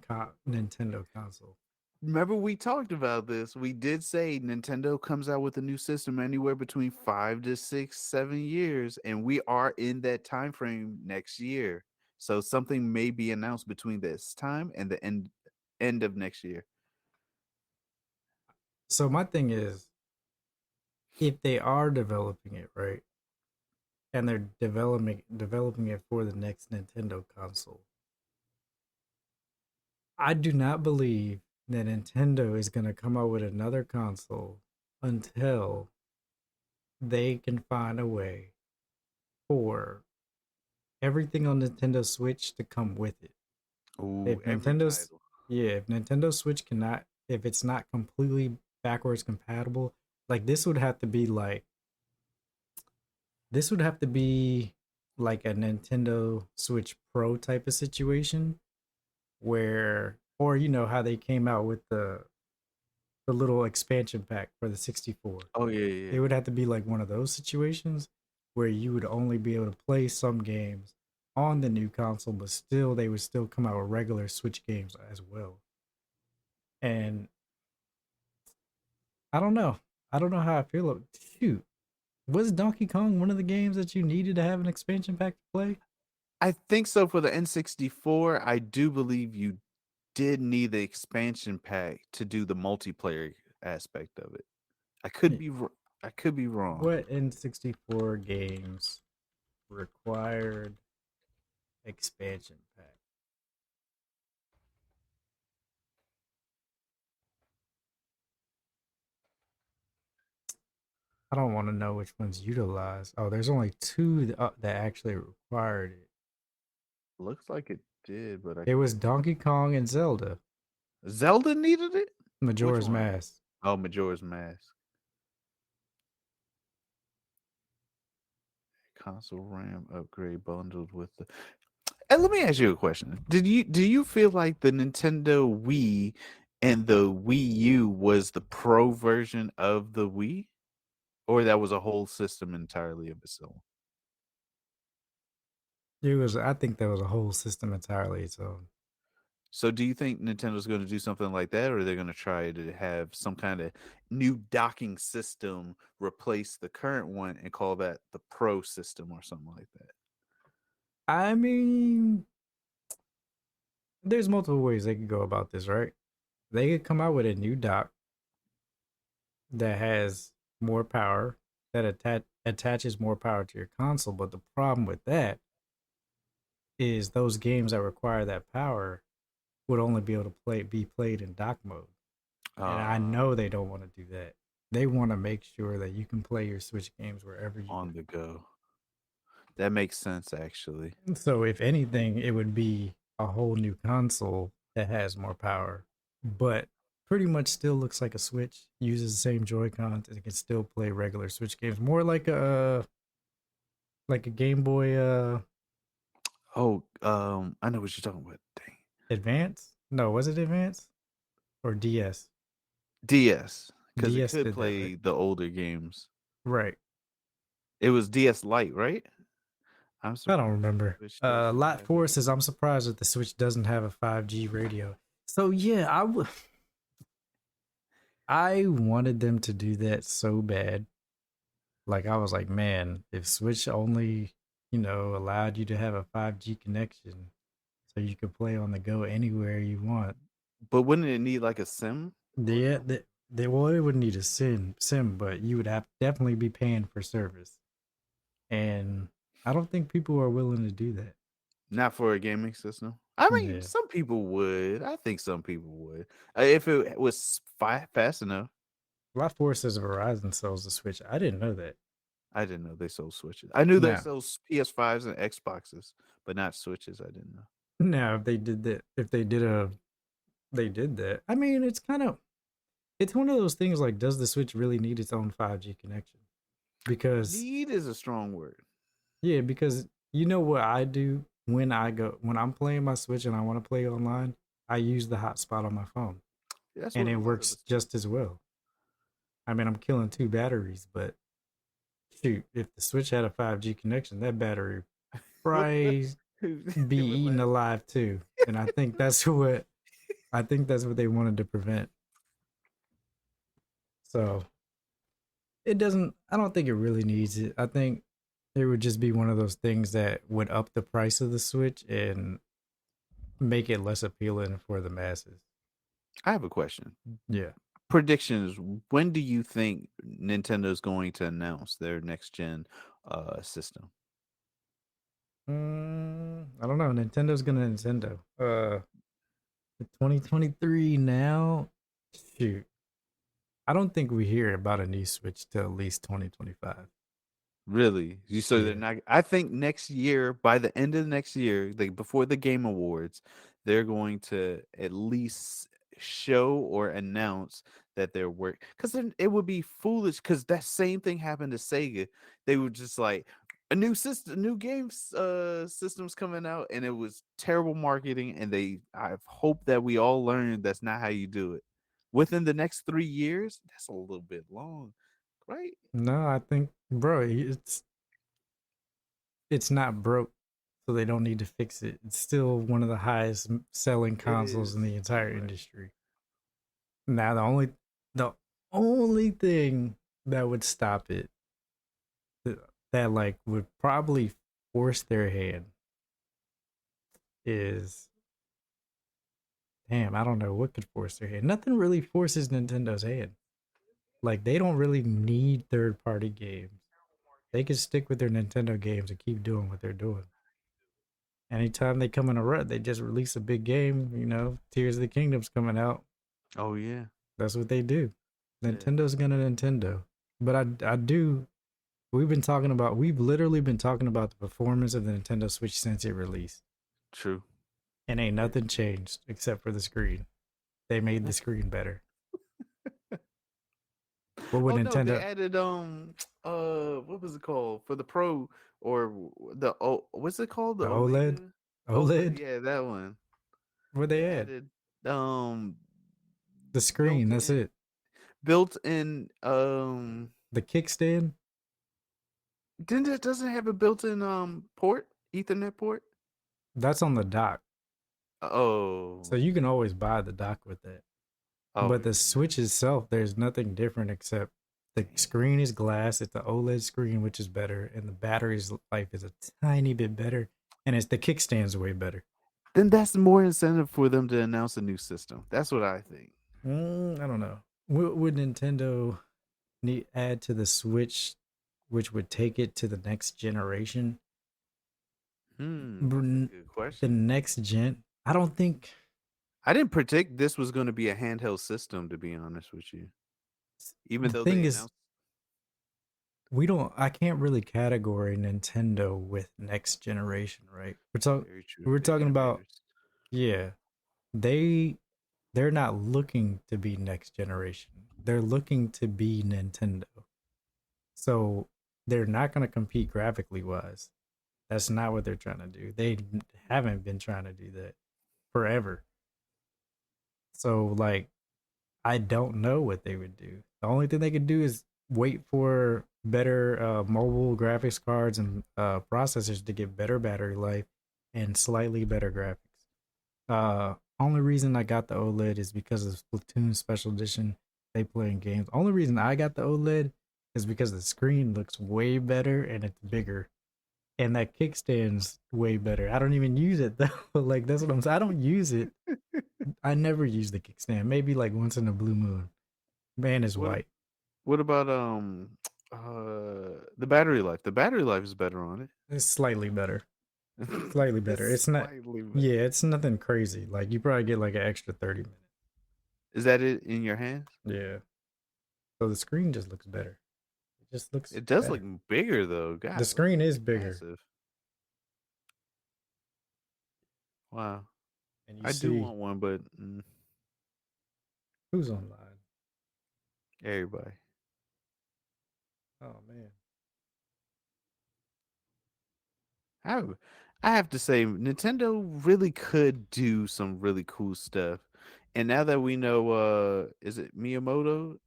Nintendo console? Remember, we talked about this. We did say Nintendo comes out with a new system anywhere between 5 to 6, 7 years, and we are in that time frame next year. So something may be announced between this time and the end of next year. So my thing is, if they are developing it right, and they're developing it for the next Nintendo console, I do not believe that Nintendo is going to come out with another console until they can find a way for everything on Nintendo Switch to come with it. Ooh, If Nintendo Switch cannot, if it's not completely backwards compatible, like this would have to be like a Nintendo Switch Pro type of situation where, or you know how they came out with the little expansion pack for the 64. Oh yeah. It would have to be like one of those situations where you would only be able to play some games on the new console, but still they would still come out with regular Switch games as well. And I don't know. I don't know how I feel about shoot. Was Donkey Kong one of the games that you needed to have an expansion pack to play? I think so. For the N64, I do believe you did need the expansion pack to do the multiplayer aspect of it. I could be wrong. What N64 games required expansion pack? I don't want to know which ones utilized. Oh, there's only two that actually required it. Looks like it did, but I It was can't. Donkey Kong and Zelda, Zelda needed it. Which Majora's one? Mask. Oh, Majora's Mask. Console RAM upgrade bundled with the. And let me ask you a question. Do you feel like the Nintendo Wii and the Wii U was the pro version of the Wii, or that was a whole system entirely of its own? It was. I think that was a whole system entirely. So So, do you think Nintendo's going to do something like that, or they're going to try to have some kind of new docking system replace the current one and call that the Pro system or something like that? I mean, there's multiple ways they could go about this, right? They could come out with a new dock that has more power that attaches more power to your console. But the problem with that is those games that require that power would only be able to be played in dock mode. And I Uh, know they don't want to do that. They want to make sure that you can play your Switch games wherever you on the go. That makes sense, actually. So if anything, it would be a whole new console that has more power, but pretty much still looks like a Switch. Uses the same Joy Cons and it can still play regular Switch games. More like a Game Boy Oh, I know what you're talking about. Dang. Advance. No, was it Advance or DS? DS, because it DS could did that, play right? the older games. Right. It was DS Lite, right? I'm I don't surprised remember. Switch doesn't Lot have it. Four says I'm surprised that the Switch doesn't have a 5G radio. So yeah, I wanted them to do that so bad. Like I was like, man, if Switch only, allowed you to have a 5G connection so you could play on the go anywhere you want. But wouldn't it need like a SIM? Yeah, well, it would need a sim, but you would have definitely be paying for service. And I don't think people are willing to do that. Not for a gaming system. I mean, Yeah. some people would. I think some people would. If it was fast enough. Lot 4 says Verizon sells the Switch. I didn't know that. I didn't know they sold Switches. I knew they Now, sold PS5s and Xboxes, but not Switches. I didn't know. now if they did that, they did that. I mean, it's one of those things like, does the Switch really need its own 5G connection? Because Need is a strong word. yeah, because you know what I do when I'm playing my Switch and I want to play online, I use the hotspot on my phone, That's and what it a lot of works us do. just as well. I mean, I'm killing two batteries, but shoot, if the Switch had a 5G connection, that battery probably be It would eaten last. alive too. And I think that's what they wanted to prevent. So I don't think it really needs it. I think it would just be one of those things that would up the price of the Switch and make it less appealing for the masses. I have a question. Yeah. Predictions. When do you think Nintendo's going to announce their next gen system? I don't know. Nintendo's gonna Nintendo. 2023 now. Shoot. I don't think we hear about a new Switch till at least 2025. Really? So they're Yeah. not. I think next year, by the end of next year, like before the Game Awards, they're going to at least show or announce that they're work. Because then it would be foolish. Because that same thing happened to Sega. They were just like a new system, new games systems coming out, and it was terrible marketing. And I hope that we all learned that's not how you do it. Within the next 3 years, that's a little bit long, right? No, I think, bro, it's not broke, so they don't need to fix it. It's still one of the highest selling It consoles in is. the entire You're right. industry. Now, the only thing that would stop it, that like would probably force their hand, is damn, I don't know what could force their hand. Nothing really forces Nintendo's hand. Like they don't really need third party games. They can stick with their Nintendo games and keep doing what they're doing. Anytime they come in a rut, they just release a big game. Tears of the Kingdom's coming out. Oh yeah. That's what they do. Yeah. Nintendo's gonna Nintendo. But I do. We've literally been talking about the performance of the Nintendo Switch since it released, True. and ain't Very nothing changed except for the screen. They made the screen better. What would Oh no, they Nintendo? added what was it called for the Pro or what's it called, the The OLED? Omega? OLED, OLED? yeah, that one. Where They they at? added um The screen. That's it. built in The kickstand. didn't it doesn't have a built-in port, Ethernet port? That's on the dock, so Oh. you can always buy the dock with that. Oh, But the Switch itself, there's nothing different except the screen is glass. It's an OLED screen, which is better, and the battery's life is a tiny bit better, and it's the kickstand's way better. then that's more incentive for them to announce a new system. That's what I think. I don't know. Would Nintendo need add to the Switch, which would take it to the next generation? That's a The good question. next gen? I don't think. I didn't predict this was going to be a handheld system, to be honest with you. Even The though thing they is, announced, we don't. I can't really category Nintendo with next generation, right? very true, We're they're talking about, innovators. yeah. They they're not looking to be next generation. They're looking to be Nintendo. So they're not going to compete graphically wise. That's not what they're trying to do. They haven't been trying to do that forever. So like I don't know what they would do. The only thing they could do is wait for better mobile graphics cards and processors to get better battery life and slightly better graphics. Only reason I got the OLED is because of Splatoon Special Edition. They play in games. Only reason I got the OLED is because the screen looks way better and it's bigger, and that kickstand's way better. I don't even use it though. Like that's what I'm saying. I don't use it. I never use the kickstand. Maybe like once in a blue moon. Man is What white. what about the battery life? The battery life is better on It's slightly better. it. Slightly better. It's It's not. slightly better. Yeah, it's nothing crazy. Like you probably get like an extra 30 minutes. Is that it in your hands? Yeah. So the screen just looks better. It just looks It does better. look bigger though. God, The screen is it's bigger, massive. Wow. and you I do see want one, but who's online. everybody. Oh man, I have, I have to say, Nintendo really could do some really cool stuff. And now that we know, is it Miyamoto?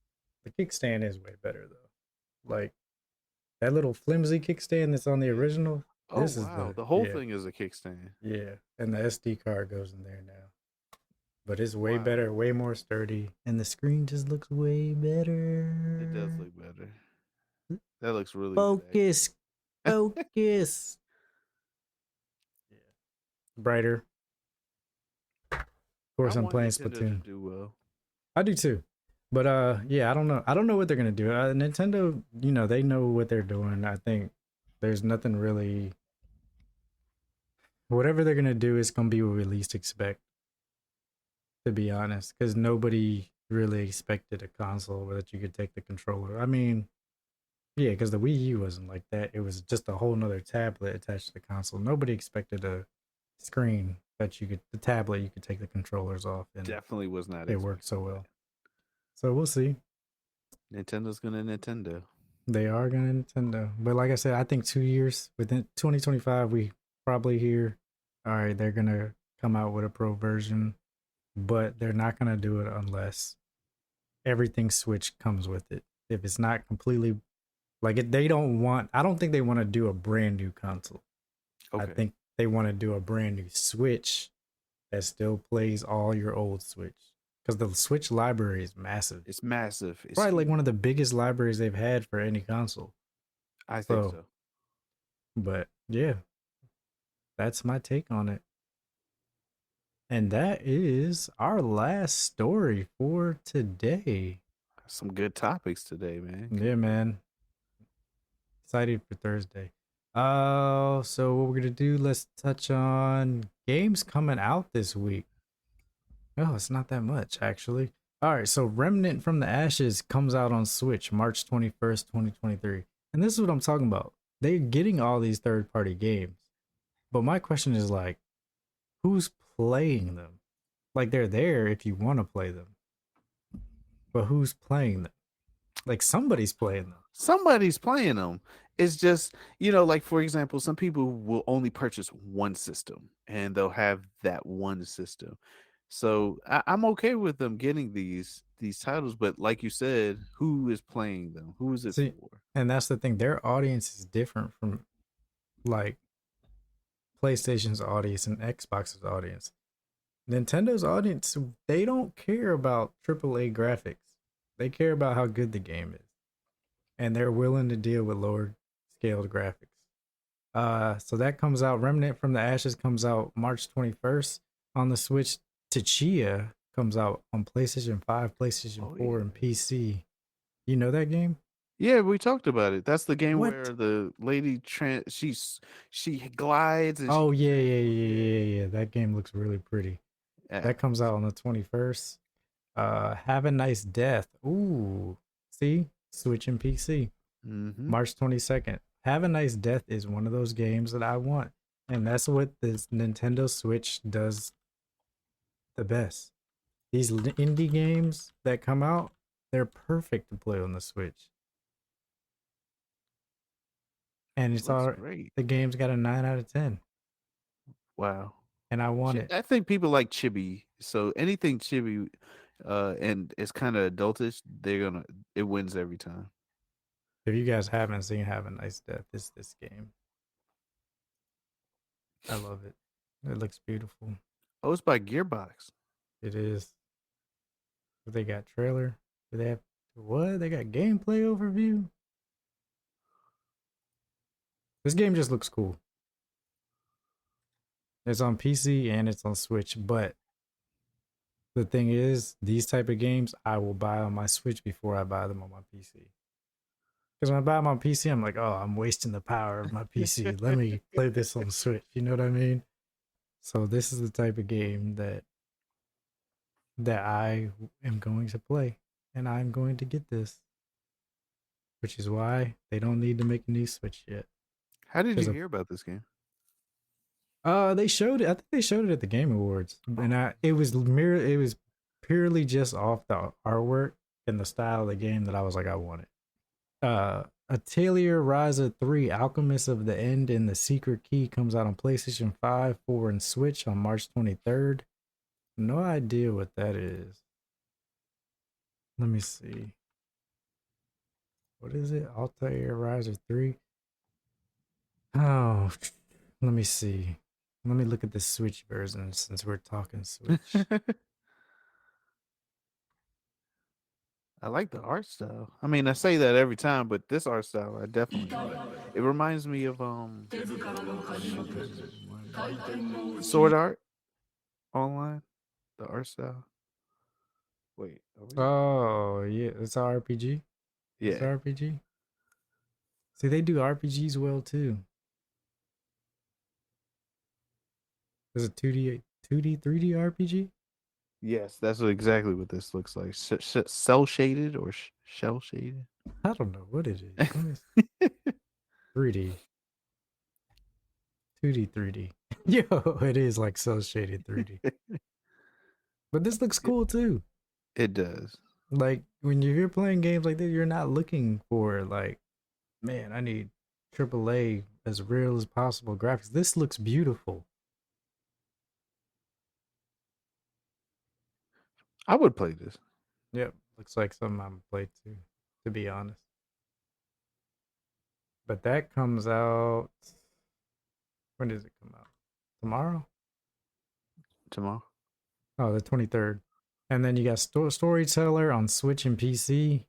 the kickstand is way better though. Like that little flimsy kickstand that's on the Yeah. original. Oh This is wow, the the whole thing is a kickstand. yeah, and the SD card goes in there now. But it's way Wow, better, way more sturdy, and the screen just looks way it does better. look better. That looks really good, Focus, actually. focus. Yeah, brighter. Of I course, I'm want playing Nintendo to Splatoon. do well. I do too. But yeah, I don't know. I don't know what they're gonna do. Nintendo, they know what they're doing. I think there's nothing really. Whatever they're gonna do is gonna be what we least expect, to be honest, because nobody really expected a console that you could take the controller. I mean, yeah, because the Wii U wasn't like that. It was just a whole nother tablet attached to the console. Nobody expected a screen that the tablet you could take the controllers off, and Definitely was not it worked so expecting well. So we'll see. that. Nintendo's gonna Nintendo. They are gonna Nintendo, but like I said, I think 2 years within 2025, we probably hear, all right, they're gonna come out with a pro version, but they're not gonna do it unless everything Switch comes with it. If it's not completely like it, they don't want. I don't think they want to do a brand new console. I Okay. think they want to do a brand new Switch that still plays all your old Switch, because the Switch library is massive. It's massive. It's Probably like huge. one of the biggest libraries they've had for any console. I think so. But yeah, that's my take on it. And that is our last story for today. Some good topics today, man. Yeah, man. Excited for Thursday. So what we're gonna do, let's touch on games coming out this week. Oh, it's not that much actually. All right, so Remnant from the Ashes comes out on Switch March 21st, 2023. And this is what I'm talking about. They're getting all these third-party games. But my question is like, who's playing them? Like they're there if you want to play them. But who's playing them? Like somebody's playing them. Somebody's playing them. It's just, like for example, some people will only purchase one system and they'll have that one system. So I'm okay with them getting these titles, but like you said, who is playing them? Who is it See, for? and that's the thing. Their audience is different from like PlayStation's audience and Xbox's audience. Nintendo's audience, they don't care about AAA graphics. They care about how good the game is. And they're willing to deal with lower scaled graphics. So that comes out. Remnant from the Ashes comes out March 21st on the Switch. Tachia comes out on PlayStation 5, PlayStation 4, and PC. You know that game? Yeah, we talked about it. That's the game What? where the lady she glides and Oh she yeah. That game looks really pretty. yeah. That comes out on the 21st. Have a Nice Death. Ooh, see, Switch and PC. Mm-hmm. March 22nd. Have a Nice Death is one of those games that I want, and that's what this Nintendo Switch does the best. These indie games that come out, they're perfect to play on the Switch. And it's all Great. the game's got a 9 out of 10. Wow. And I want it. I think people like chibi. So anything chibi and it's kind of adultish, it wins every time. If you guys haven't seen Have a Nice Death, it's this game. I love it. It looks beautiful. Oh, it's by Gearbox. It is. They got trailer. Do they have what? They got gameplay overview. This game just looks cool. It's on PC and it's on Switch, but the thing is, these type of games I will buy on my Switch before I buy them on my PC. Because when I buy them on PC, I'm like, oh, I'm wasting the power of my PC. Let me play this on Switch. You know what I mean? So this is the type of game that I am going to play, and I'm going to get this, which is why they don't need to make a new Switch yet. How did you hear about this game? They showed it. I think they showed it at the Game Awards, and it was purely just off the artwork and the style of the game that I was like, I want it. Atelier Ryza 3 Alchemist of the End and the Secret Key comes out on PlayStation 5, 4, and Switch on March 23rd. No idea what that is. Let me see. What is it? Altair Riser 3? Oh, let me see. Let me look at the Switch version since we're talking Switch. I like the art style. I mean, I say that every time, but this art style, I definitely like. It reminds me of Sword Art Online, the art style. Wait. Oh, yeah. It's an RPG? Yeah. It's an RPG? See, they do RPGs well, too. Is it 2D, 3D RPG? Yes, that's exactly what this looks like. Cell shaded or shell shaded? I don't know what it is. 3D. 2D, 3D. Yo, it is like cell shaded 3D. But this looks cool, too. It does. Like, when you're playing games like this, you're not looking for, like, man, I need AAA as real as possible graphics. This looks beautiful. I would play this. Yep, looks like something I'm gonna play too, to be honest. But that comes out. When does it come out? Tomorrow? Oh, the 23rd. And then you got Storyteller on Switch and PC.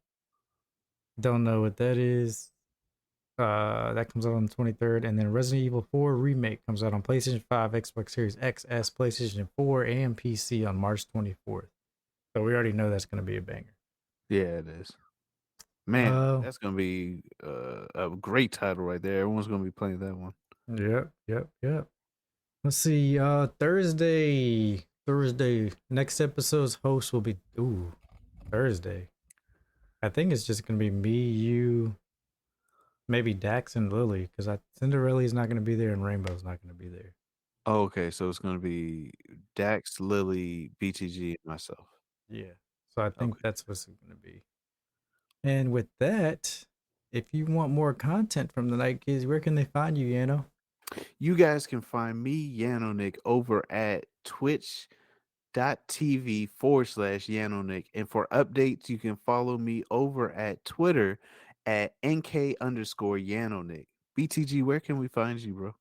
Don't know what that is. That comes out on the 23rd. And then Resident Evil 4 Remake comes out on PlayStation 5, Xbox Series XS, PlayStation 4, and PC on March 24th. So we already know that's going to be a banger. Yeah, it is. Man, that's going to be a great title right there. Everyone's going to be playing that one. Yep. Let's see. Thursday. Next episode's host will be Thursday. I think it's just gonna be me, you, maybe Dax and Lily, because Cynderelle is not gonna be there and Rainbow's not gonna be there. Oh, okay, so it's gonna be Dax, Lily, BTG, and myself. Yeah. So I think Okay. that's what's gonna be. And with that, if you want more content from the Night Kids, where can they find you, Yano? You guys can find me, Yanonick, over at twitch.tv/Yanonick. And for updates, you can follow me over at Twitter at NK_Yanonick. BTG, where can we find you, bro?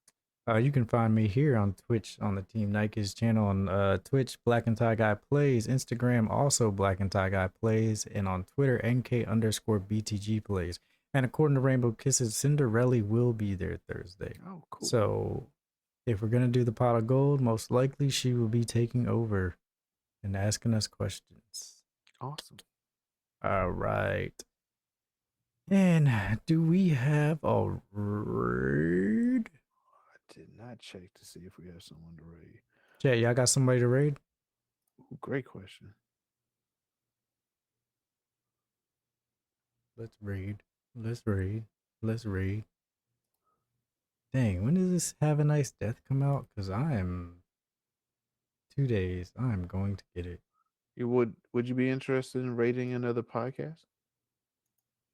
You can find me here on Twitch on the Team Nike's channel on Twitch, Black and Tie Guy Plays, Instagram also Black and Tie Guy Plays, and on Twitter NK_BTG Plays. And according to Rainbowkisses, Cynderelle will be there Thursday. Oh, cool. So if we're gonna do the pot of gold, most likely she will be taking over and asking us questions. Awesome. All right. And do we have a raid? I did not check to see if we have someone to raid. Chat, y'all got somebody to raid? Ooh, great question. Let's read. Let's read. Let's read. Dang, when does this Have a Nice Death come out? Because I am 2 days. I am going to get it. Would you be interested in rating another podcast?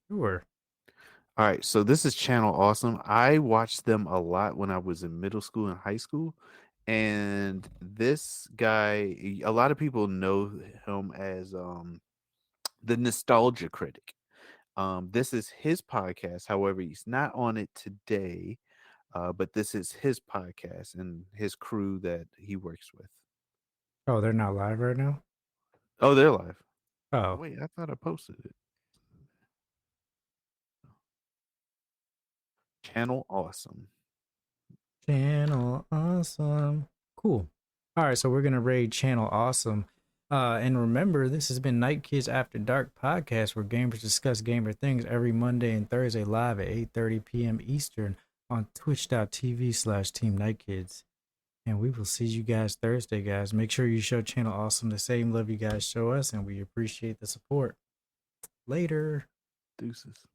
Sure. All right, so this is Channel Awesome. I watched them a lot when I was in middle school and high school. And this guy, a lot of people know him as the Nostalgia Critic. This is his podcast. However, he's not on it today, but this is his podcast and his crew that he works with. Oh, they're not live right now? Oh, they're live. Oh. Wait, I thought I posted it. Channel Awesome. Channel Awesome. Cool. All right, so we're going to raid Channel Awesome. And remember, this has been Night Kids After Dark podcast, where gamers discuss gamer things every Monday and Thursday live at 8:30 p.m. Eastern on twitch.tv/Team Night Kids. And we will see you guys Thursday, guys. Make sure you show Channel Awesome the same love you guys show us, and we appreciate the support. Later. Deuces.